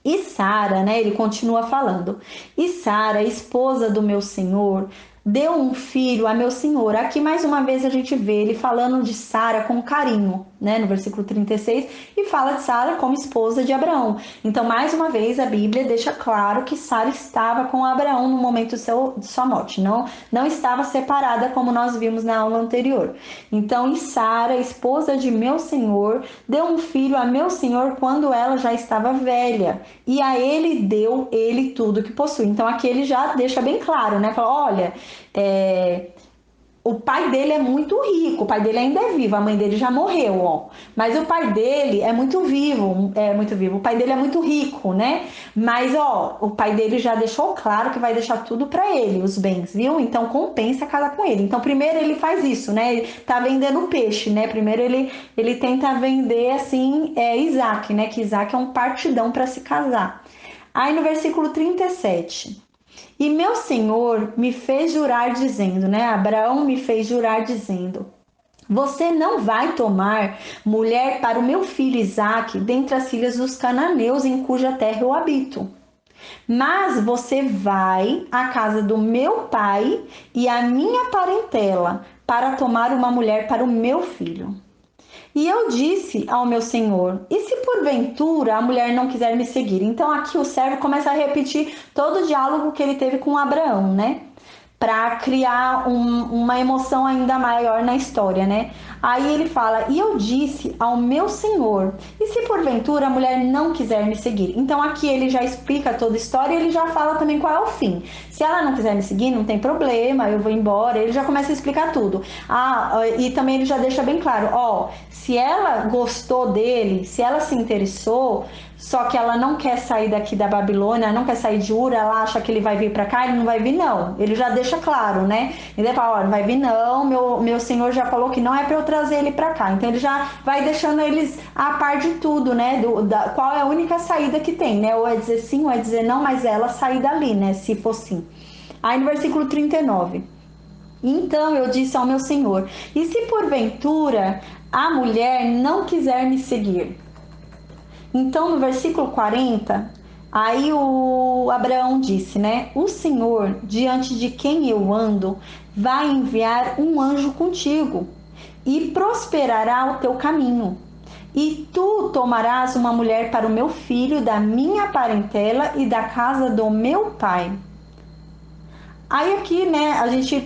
e Sara, né, ele continua falando, e Sara, esposa do meu senhor, deu um filho a meu senhor. Aqui mais uma vez a gente vê ele falando de Sara com carinho, né, no versículo 36, e fala de Sara como esposa de Abraão. Então, mais uma vez, a Bíblia deixa claro que Sara estava com Abraão no momento de sua morte, não estava separada, como nós vimos na aula anterior. Então, e Sara, esposa de meu senhor, deu um filho a meu senhor quando ela já estava velha, e a ele deu ele tudo que possui. Então, aqui ele já deixa bem claro, né? Fala, olha, o pai dele é muito rico, o pai dele ainda é vivo, a mãe dele já morreu, ó. Mas o pai dele é muito vivo, o pai dele é muito rico, né? Mas, ó, o pai dele já deixou claro que vai deixar tudo para ele, os bens, viu? Então compensa casar com ele. Então primeiro ele faz isso, né? Ele tá vendendo peixe, né? Primeiro ele tenta vender assim, Isaac, né? Que Isaac é um partidão para se casar. Aí no versículo 37, e meu senhor me fez jurar dizendo, né? Abraão me fez jurar dizendo: Você não vai tomar mulher para o meu filho Isaque dentre as filhas dos cananeus em cuja terra eu habito. Mas você vai à casa do meu pai e à minha parentela para tomar uma mulher para o meu filho. E eu disse ao meu senhor: E se porventura a mulher não quiser me seguir? Então aqui o servo começa a repetir todo o diálogo que ele teve com Abraão, né? Para criar uma emoção ainda maior na história, né? Aí ele fala: E eu disse ao meu senhor: E se porventura a mulher não quiser me seguir? Então aqui ele já explica toda a história e ele já fala também qual é o fim. Se ela não quiser me seguir, não tem problema, eu vou embora. Ele já começa a explicar tudo. E também ele já deixa bem claro: ó, se ela gostou dele, se ela se interessou, só que ela não quer sair daqui da Babilônia, não quer sair de Ur, ela acha que ele vai vir para cá, ele não vai vir não. Ele já deixa claro, né? Ele fala, ó, não vai vir não, meu senhor já falou que não é para eu trazer ele para cá. Então ele já vai deixando eles a par de tudo, né? Qual é a única saída que tem, né? Ou é dizer sim, ou é dizer não, mas ela sair dali, né? Se for sim. Aí no versículo 39. Então eu disse ao meu senhor: E se porventura a mulher não quiser me seguir? Então, no versículo 40, aí o Abraão disse, né? O Senhor, diante de quem eu ando, vai enviar um anjo contigo e prosperará o teu caminho. E tu tomarás uma mulher para o meu filho da minha parentela e da casa do meu pai. Aí aqui, né, a gente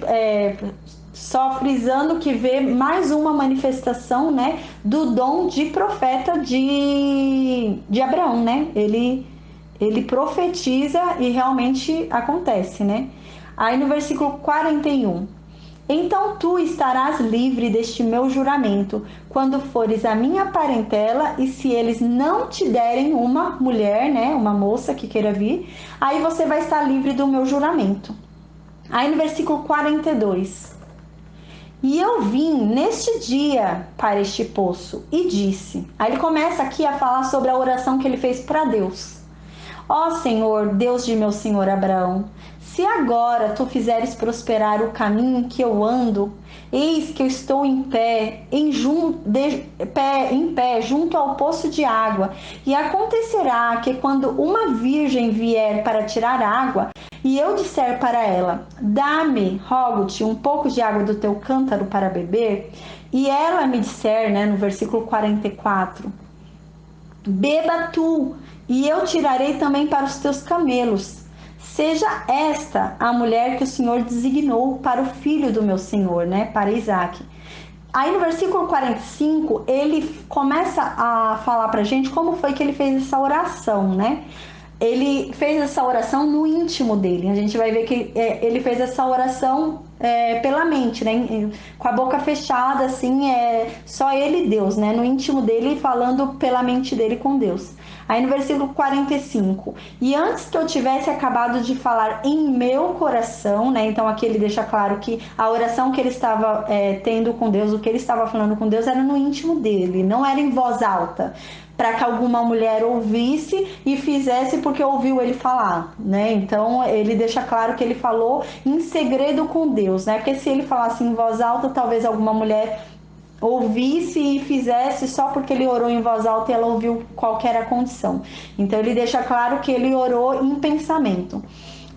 só frisando que vê mais uma manifestação, né, do dom de profeta de Abraão, né? Ele profetiza e realmente acontece, né? Aí no versículo 41. Então tu estarás livre deste meu juramento, quando fores a minha parentela, e se eles não te derem uma mulher, né, uma moça que queira vir, aí você vai estar livre do meu juramento. Aí no versículo 42. E eu vim neste dia para este poço e disse. Aí ele começa aqui a falar sobre a oração que ele fez para Deus. Ó Senhor, Deus de meu senhor Abraão, se agora tu fizeres prosperar o caminho que eu ando, eis que eu estou em pé junto ao poço de água, e acontecerá que quando uma virgem vier para tirar água, e eu disser para ela, dá-me, rogo-te, um pouco de água do teu cântaro para beber, e ela me disser, né, no versículo 44, beba tu, e eu tirarei também para os teus camelos. Seja esta a mulher que o Senhor designou para o filho do meu Senhor, né, para Isaac. Aí no versículo 45, ele começa a falar pra gente como foi que ele fez essa oração, né? Ele fez essa oração no íntimo dele. A gente vai ver que ele fez essa oração pela mente, né? Com a boca fechada, assim, só ele e Deus, né? No íntimo dele, falando pela mente dele com Deus. Aí no versículo 45, e antes que eu tivesse acabado de falar em meu coração, né? Então aqui ele deixa claro que a oração que ele estava tendo com Deus, o que ele estava falando com Deus era no íntimo dele, não era em voz alta, para que alguma mulher ouvisse e fizesse porque ouviu ele falar, né? Então ele deixa claro que ele falou em segredo com Deus, né? Porque se ele falasse em voz alta, talvez alguma mulher ouvisse e fizesse só porque ele orou em voz alta e ela ouviu qual que era a condição. Então ele deixa claro que ele orou em pensamento.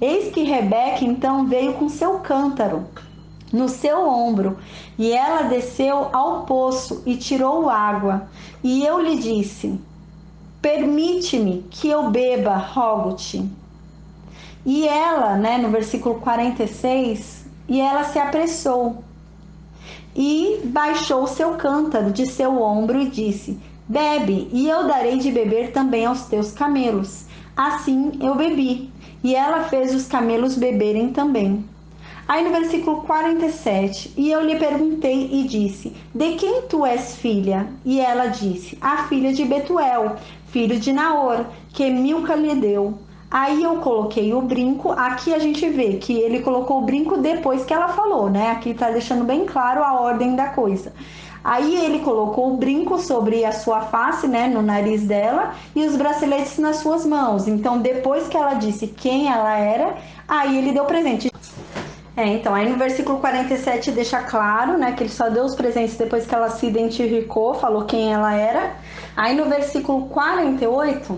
Eis que Rebeca então veio com seu cântaro no seu ombro, e ela desceu ao poço e tirou água. E eu lhe disse, permite-me que eu beba, rogo-te. E ela, né, no versículo 46, e ela se apressou e baixou seu cântaro de seu ombro e disse, bebe, e eu darei de beber também aos teus camelos. Assim eu bebi, e ela fez os camelos beberem também. Aí no versículo 47, e eu lhe perguntei e disse, de quem tu és filha? E ela disse, a filha de Betuel, filho de Naor, que Milca lhe deu. Aí eu coloquei o brinco, aqui a gente vê que ele colocou o brinco depois que ela falou, né? Aqui tá deixando bem claro a ordem da coisa. Aí ele colocou o brinco sobre a sua face, né, no nariz dela, e os braceletes nas suas mãos. Então, depois que ela disse quem ela era, aí ele deu presente. Então, aí no versículo 47 deixa claro, né, que ele só deu os presentes depois que ela se identificou, falou quem ela era. Aí no versículo 48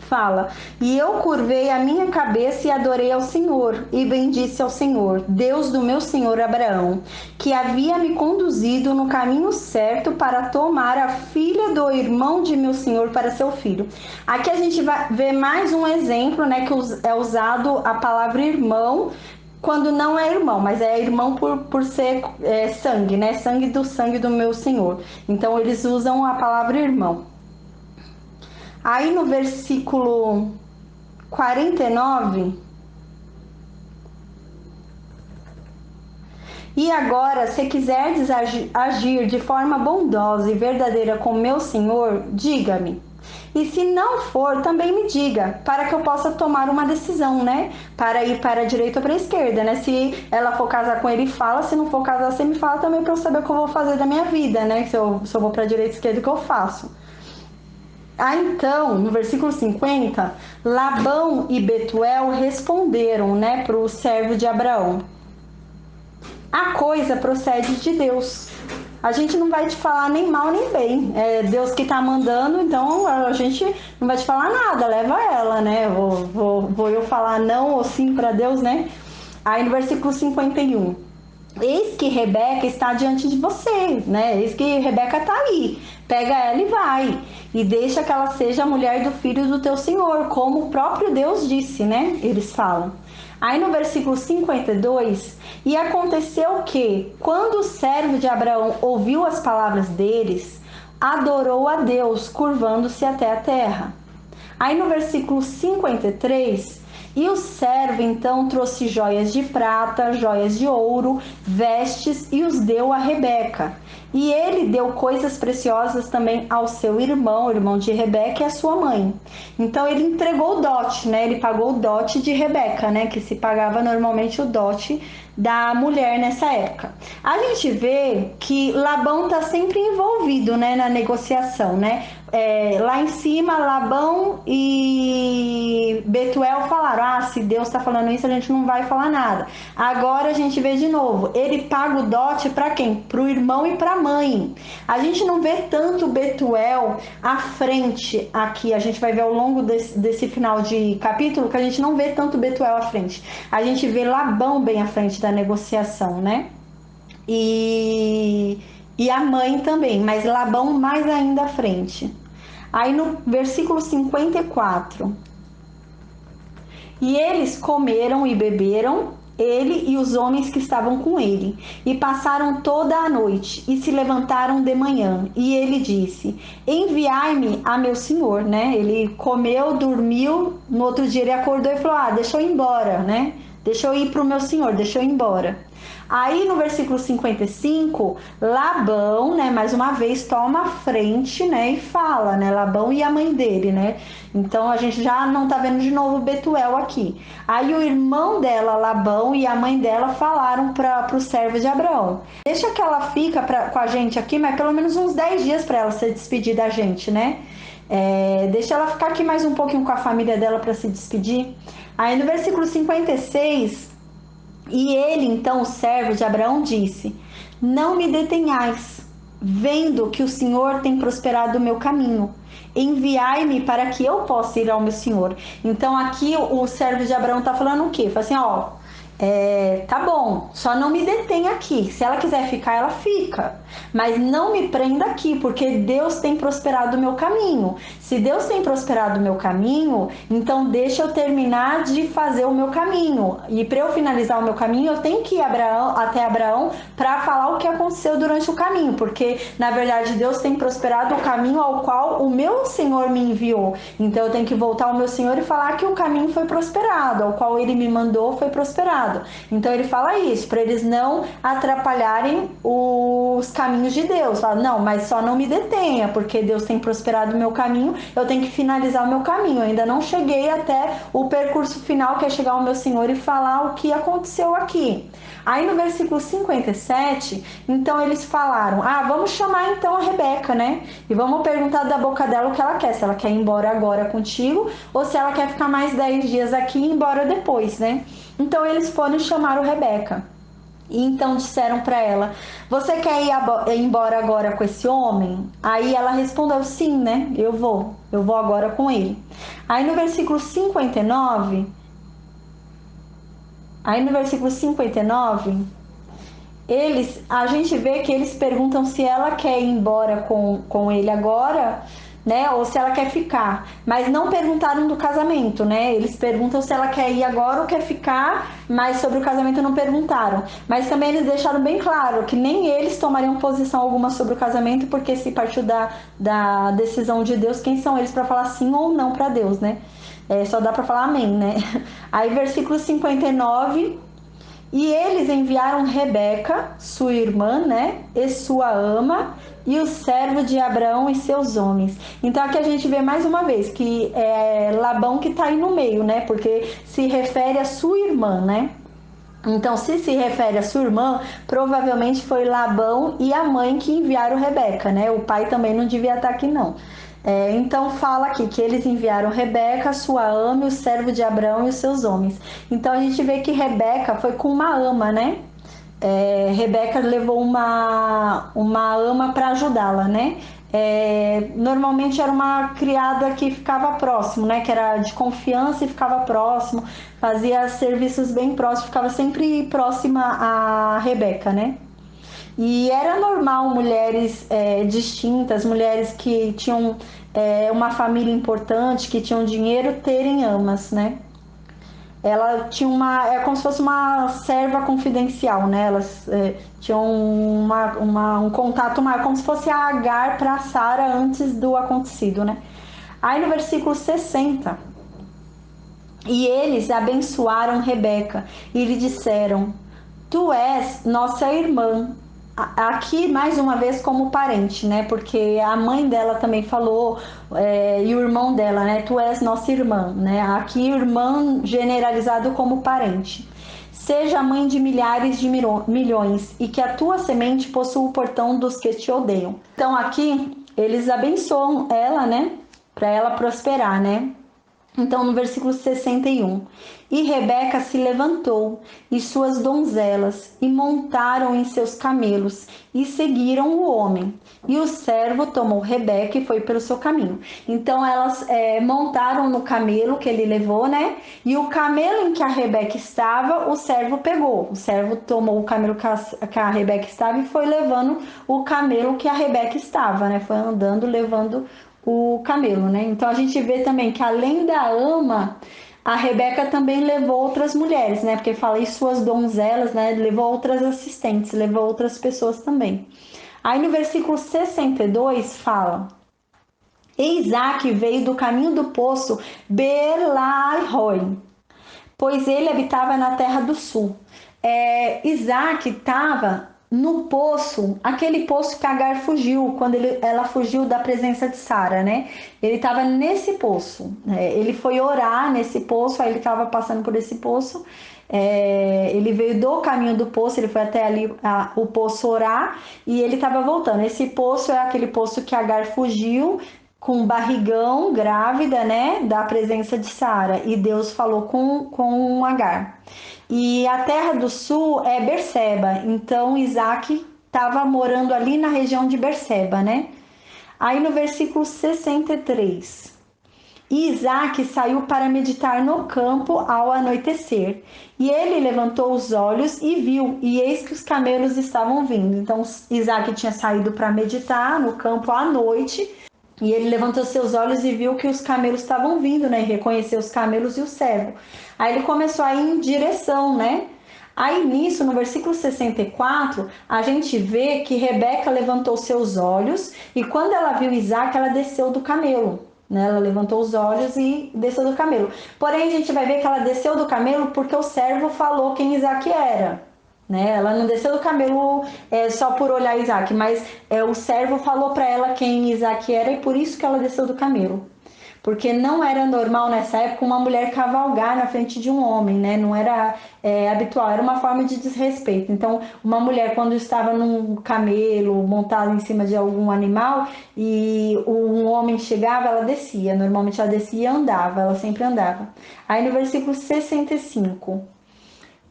fala, e eu curvei a minha cabeça e adorei ao Senhor, e bendisse ao Senhor, Deus do meu senhor Abraão, que havia me conduzido no caminho certo para tomar a filha do irmão de meu senhor para seu filho. Aqui a gente vai ver mais um exemplo, né, que é usado a palavra irmão, quando não é irmão, mas é irmão por ser sangue, né? Sangue do meu Senhor. Então, eles usam a palavra irmão. Aí, no versículo 49... E agora, se quiserdes agir de forma bondosa e verdadeira com meu Senhor, diga-me. E se não for, também me diga, para que eu possa tomar uma decisão, né? Para ir para a direita ou para a esquerda, né? Se ela for casar com ele, fala. Se não for casar, você me fala também para eu saber o que eu vou fazer da minha vida, né? Se eu vou para a direita ou esquerda, o que eu faço? Então, no versículo 50, Labão e Betuel responderam, né, para o servo de Abraão. A coisa procede de Deus. A gente não vai te falar nem mal nem bem. É Deus que tá mandando, então a gente não vai te falar nada, leva ela, né? Vou eu falar não ou sim para Deus, né? Aí no versículo 51. Eis que Rebeca está diante de você, né? Eis que Rebeca tá aí. Pega ela e vai. E deixa que ela seja a mulher do filho do teu senhor, como o próprio Deus disse, né? Eles falam. Aí no versículo 52, e aconteceu que, quando o servo de Abraão ouviu as palavras deles, adorou a Deus, curvando-se até a terra. Aí no versículo 53, e o servo então trouxe joias de prata, joias de ouro, vestes e os deu a Rebeca. E ele deu coisas preciosas também ao seu irmão, o irmão de Rebeca e a sua mãe. Então ele entregou o dote, né? Ele pagou o dote de Rebeca, né? Que se pagava normalmente o dote da mulher nessa época. A gente vê que Labão está sempre envolvido, né, na negociação, né? lá em cima, Labão e Betuel falaram: se Deus está falando isso, a gente não vai falar nada. Agora a gente vê de novo, ele paga o dote para quem? Para o irmão e para a mãe. A gente não vê tanto Betuel à frente aqui, a gente vai ver ao longo desse final de capítulo que a gente não vê tanto Betuel à frente. A gente vê Labão bem à frente da negociação, né? E a mãe também, mas Labão mais ainda à frente. Aí no versículo 54, e eles comeram e beberam, ele e os homens que estavam com ele, e passaram toda a noite, e se levantaram de manhã, e ele disse: enviai-me a meu senhor, né? Ele comeu, dormiu, no outro dia ele acordou e falou: deixa eu ir embora, né? Deixa eu ir para o meu senhor, deixa eu ir embora. Aí no versículo 55, Labão, né, mais uma vez toma a frente, né, e fala, né, Labão e a mãe dele, né? Então a gente já não tá vendo de novo Betuel aqui. Aí o irmão dela, Labão, e a mãe dela falaram para o servo de Abraão: deixa que ela fica com a gente aqui, mas pelo menos uns 10 dias para ela se despedir da gente, né? Deixa ela ficar aqui mais um pouquinho com a família dela para se despedir. Aí no versículo 56, e ele, então, o servo de Abraão, disse: não me detenhais, vendo que o Senhor tem prosperado o meu caminho. Enviai-me para que eu possa ir ao meu senhor. Então aqui o servo de Abraão está falando o quê? Fala assim: tá bom, só não me detém aqui. Se ela quiser ficar, ela fica. Mas não me prenda aqui, porque Deus tem prosperado o meu caminho. Se Deus tem prosperado o meu caminho, então deixa eu terminar de fazer o meu caminho. E para eu finalizar o meu caminho, eu tenho que ir até Abraão para falar o que aconteceu durante o caminho. Porque, na verdade, Deus tem prosperado o caminho ao qual o meu Senhor me enviou. Então eu tenho que voltar ao meu Senhor e falar que o caminho foi prosperado, ao qual ele me mandou foi prosperado. Então ele fala isso, para eles não atrapalharem os caminhos de Deus. Fala: não, mas só não me detenha, porque Deus tem prosperado o meu caminho, eu tenho que finalizar o meu caminho. Eu ainda não cheguei até o percurso final, que é chegar ao meu Senhor e falar o que aconteceu aqui. Aí no versículo 57, então eles falaram: vamos chamar então a Rebeca, né? E vamos perguntar da boca dela o que ela quer, se ela quer ir embora agora contigo, ou se ela quer ficar mais 10 dias aqui e ir embora depois, né? Então eles foram chamar o Rebeca. E então disseram para ela: você quer ir embora agora com esse homem? Aí ela respondeu: sim, né? Eu vou agora com ele. Aí no versículo 59, a gente vê que eles perguntam se ela quer ir embora com ele agora, né? Ou se ela quer ficar. Mas não perguntaram do casamento, né? Eles perguntam se ela quer ir agora ou quer ficar, mas sobre o casamento não perguntaram. Mas também eles deixaram bem claro que nem eles tomariam posição alguma sobre o casamento, porque se partiu da decisão de Deus, quem são eles para falar sim ou não para Deus, né? Só dá para falar amém, né? Aí versículo 59... e eles enviaram Rebeca, sua irmã, né, e sua ama, e o servo de Abraão e seus homens. Então aqui a gente vê mais uma vez que é Labão que está aí no meio, né, porque se refere a sua irmã, né. Então, se refere a sua irmã, provavelmente foi Labão e a mãe que enviaram Rebeca, né, o pai também não devia estar aqui não. Então fala aqui que eles enviaram Rebeca, sua ama, o servo de Abraão e os seus homens. Então a gente vê que Rebeca foi com uma ama, né? Rebeca levou uma ama para ajudá-la, né? Normalmente era uma criada que ficava próximo, né? Que era de confiança e ficava próximo, fazia serviços bem próximos, ficava sempre próxima a Rebeca, né? E era normal mulheres distintas, mulheres que tinham uma família importante, que tinham dinheiro, terem amas, né? Ela tinha como se fosse uma serva confidencial, né? Elas tinham um contato maior, como se fosse a Agar para Sara antes do acontecido, né? Aí no versículo 60, e eles abençoaram Rebeca e lhe disseram: tu és nossa irmã. Aqui mais uma vez como parente, né? Porque a mãe dela também falou, e o irmão dela, né? Tu és nossa irmã, né? Aqui irmã generalizado como parente. Seja mãe de milhares de milhões, e que a tua semente possua o portão dos que te odeiam. Então aqui eles abençoam ela, né? Para ela prosperar, né? Então, no versículo 61, e Rebeca se levantou e suas donzelas e montaram em seus camelos e seguiram o homem. E o servo tomou Rebeca e foi pelo seu caminho. Então, elas montaram no camelo que ele levou, né? E o camelo em que a Rebeca estava, o servo pegou. O servo tomou o camelo que a Rebeca estava e foi levando o camelo que a Rebeca estava, né? Foi andando, levando o camelo, né? Então a gente vê também que além da ama, a Rebeca também levou outras mulheres, né? Porque fala em suas donzelas, né? Levou outras assistentes, levou outras pessoas também. Aí no versículo 62 fala: E Isaac veio do caminho do poço Belai-roi, pois ele habitava na terra do sul. Isaac estava no poço, aquele poço que Agar fugiu, quando ela fugiu da presença de Sara, né? Ele estava nesse poço, ele foi orar nesse poço, aí ele estava passando por esse poço, ele veio do caminho do poço, ele foi até ali o poço orar e ele estava voltando. Esse poço é aquele poço que Agar fugiu com barrigão, grávida, né, da presença de Sara, e Deus falou com Agar. E a terra do sul é Berseba, então Isaac estava morando ali na região de Berseba, né? Aí no versículo 63, e Isaac saiu para meditar no campo ao anoitecer. E ele levantou os olhos e viu, e eis que os camelos estavam vindo. Então Isaac tinha saído para meditar no campo à noite, e ele levantou seus olhos e viu que os camelos estavam vindo, né? E reconheceu os camelos e o servo. Aí ele começou a ir em direção, né? Aí nisso, no versículo 64, a gente vê que Rebeca levantou seus olhos e quando ela viu Isaac, ela desceu do camelo. Né? Ela levantou os olhos e desceu do camelo. Porém, a gente vai ver que ela desceu do camelo porque o servo falou quem Isaac era. Né? Ela não desceu do camelo só por olhar Isaac, mas o servo falou para ela quem Isaac era e por isso que ela desceu do camelo. Porque não era normal nessa época uma mulher cavalgar na frente de um homem, né? Não era habitual, era uma forma de desrespeito. Então, uma mulher, quando estava num camelo, montada em cima de algum animal, e um homem chegava, ela descia. Normalmente ela descia e andava, ela sempre andava. Aí no versículo 65.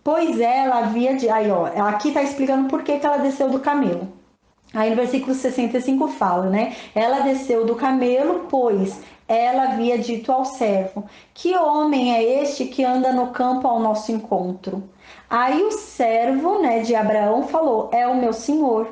Pois ela havia de. Aí, ó, aqui está explicando por que ela desceu do camelo. Aí no versículo 65 fala, né? Ela desceu do camelo, pois ela havia dito ao servo: Que homem é este que anda no campo ao nosso encontro? Aí o servo, né, de Abraão falou: É o meu senhor.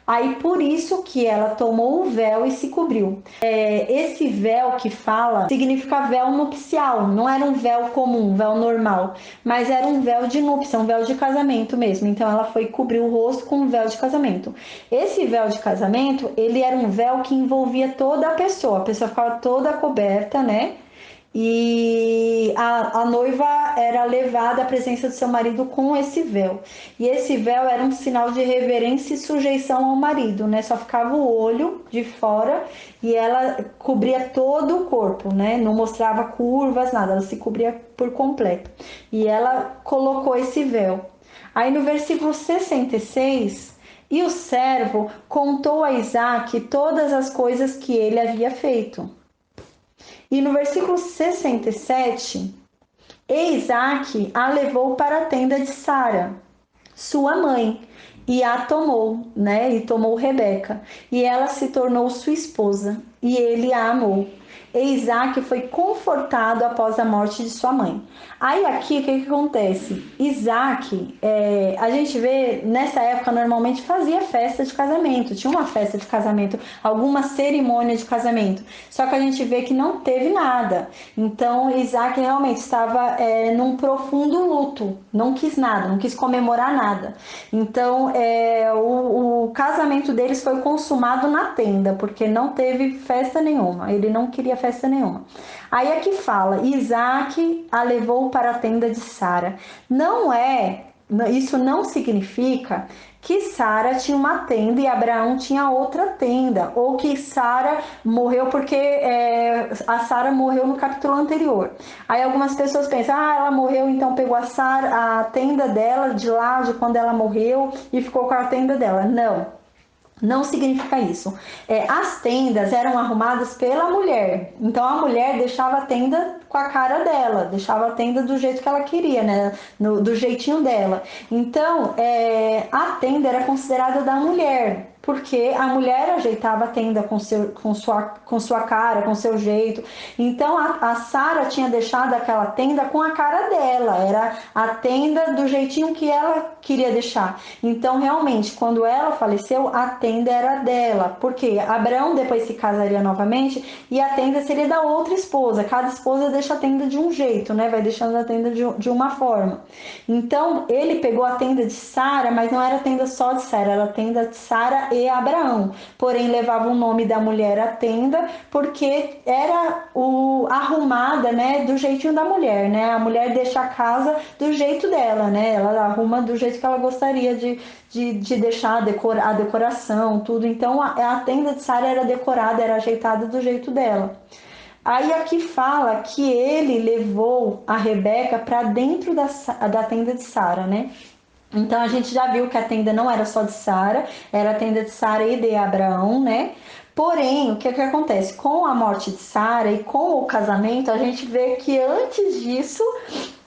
Aí por isso que ela tomou o véu e se cobriu. Esse véu que fala significa véu nupcial, não era um véu comum, um véu normal, mas era um véu de núpcia, um véu de casamento mesmo. Então ela foi cobrir o rosto com um véu de casamento. Esse véu de casamento, ele era um véu que envolvia toda a pessoa ficava toda coberta, né? E a noiva era levada à presença do seu marido com esse véu. E esse véu era um sinal de reverência e sujeição ao marido, né? Só ficava o olho de fora e ela cobria todo o corpo, né? Não mostrava curvas, nada, ela se cobria por completo. E ela colocou esse véu. Aí no versículo 66, e o servo contou a Isaac todas as coisas que ele havia feito. E no versículo 67, e Isaac a levou para a tenda de Sara, sua mãe, e a tomou, né? E tomou Rebeca, e ela se tornou sua esposa, e ele a amou. E Isaac foi confortado após a morte de sua mãe. Aí aqui, o que acontece? Isaac, a gente vê, nessa época, normalmente fazia festa de casamento. Tinha uma festa de casamento, alguma cerimônia de casamento. Só que a gente vê que não teve nada. Então, Isaac realmente estava num profundo luto. Não quis nada, não quis comemorar nada. Então, o casamento deles foi consumado na tenda, porque não teve festa nenhuma. Ele não queria festa nenhuma. Aí aqui fala, Isaac a levou para a tenda de Sara. Isso não significa que Sara tinha uma tenda e Abraão tinha outra tenda, ou que Sara morreu porque a Sara morreu no capítulo anterior. Aí algumas pessoas pensam, ela morreu, então pegou a tenda dela de lá, de quando ela morreu, e ficou com a tenda dela. Não. Não significa isso. As tendas eram arrumadas pela mulher. Então a mulher deixava a tenda com a cara dela, deixava a tenda do jeito que ela queria, né? Do jeitinho dela. Então a tenda era considerada da mulher, porque a mulher ajeitava a tenda com sua cara, com seu jeito. Então a Sara tinha deixado aquela tenda com a cara dela, era a tenda do jeitinho que ela queria deixar. Então realmente, quando ela faleceu, a tenda era dela, porque Abraão depois se casaria novamente e a tenda seria da outra esposa. Cada esposa deixa a tenda de um jeito, né? Vai deixando a tenda de uma forma. Então ele pegou a tenda de Sara, mas não era a tenda só de Sara, era a tenda de Sara e Abraão. Porém levava o nome da mulher a tenda, porque era arrumada, né, do jeitinho da mulher, né? A mulher deixa a casa do jeito dela, né? Ela arruma do jeito que ela gostaria de deixar a decoração, tudo. Então a tenda de Sara era decorada, era ajeitada do jeito dela. Aí aqui fala que ele levou a Rebeca para dentro da tenda de Sara, né? Então a gente já viu que a tenda não era só de Sara, era a tenda de Sara e de Abraão, né? Porém, o que acontece? Com a morte de Sara e com o casamento, a gente vê que antes disso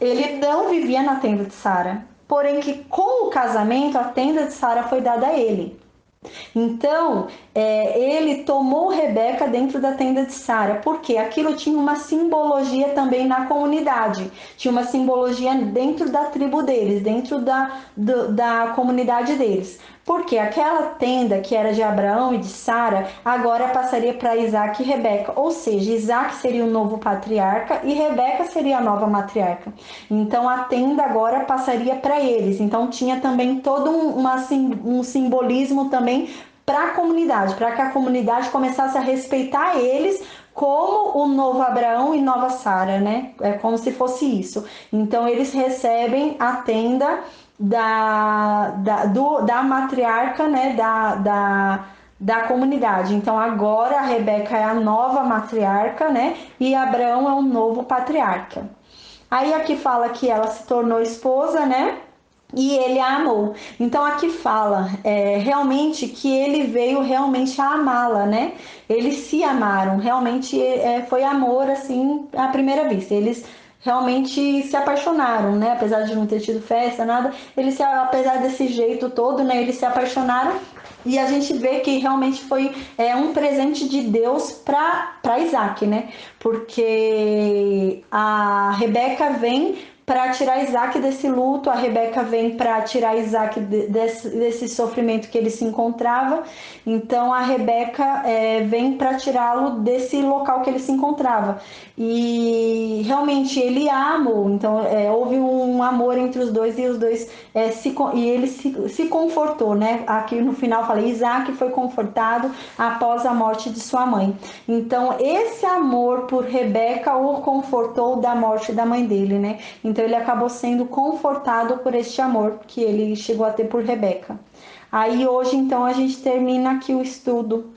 ele não vivia na tenda de Sara. Porém, que com o casamento a tenda de Sara foi dada a ele. Então, ele tomou Rebeca dentro da tenda de Sara, porque aquilo tinha uma simbologia também na comunidade, tinha uma simbologia dentro da tribo deles, dentro da comunidade deles. Porque aquela tenda que era de Abraão e de Sara, agora passaria para Isaac e Rebeca, ou seja, Isaac seria o novo patriarca e Rebeca seria a nova matriarca. Então a tenda agora passaria para eles. Então tinha também todo um simbolismo também para a comunidade, para que a comunidade começasse a respeitar eles como o novo Abraão e nova Sara, né? É como se fosse isso. Então eles recebem a tenda da matriarca, né? Da comunidade. Então agora a Rebeca é a nova matriarca, né? E Abraão é o novo patriarca. Aí aqui fala que ela se tornou esposa, né? E ele a amou. Então aqui fala realmente que ele veio realmente a amá-la, né? Eles se amaram, realmente foi amor assim à primeira vista. Eles realmente se apaixonaram, né? Apesar de não ter tido festa, nada, apesar desse jeito todo, né? Eles se apaixonaram e a gente vê que realmente foi um presente de Deus para Isaac, né? Porque a Rebeca vem para tirar Isaac desse luto, a Rebeca vem para tirar Isaac desse sofrimento que ele se encontrava. Então a Rebeca vem para tirá-lo desse local que ele se encontrava. E realmente ele a amou. Então houve um amor entre os dois e os dois ele se confortou, né? Aqui no final falei, Isaac foi confortado após a morte de sua mãe. Então esse amor por Rebeca o confortou da morte da mãe dele, né? Então ele acabou sendo confortado por este amor que ele chegou a ter por Rebeca. Aí hoje então a gente termina aqui o estudo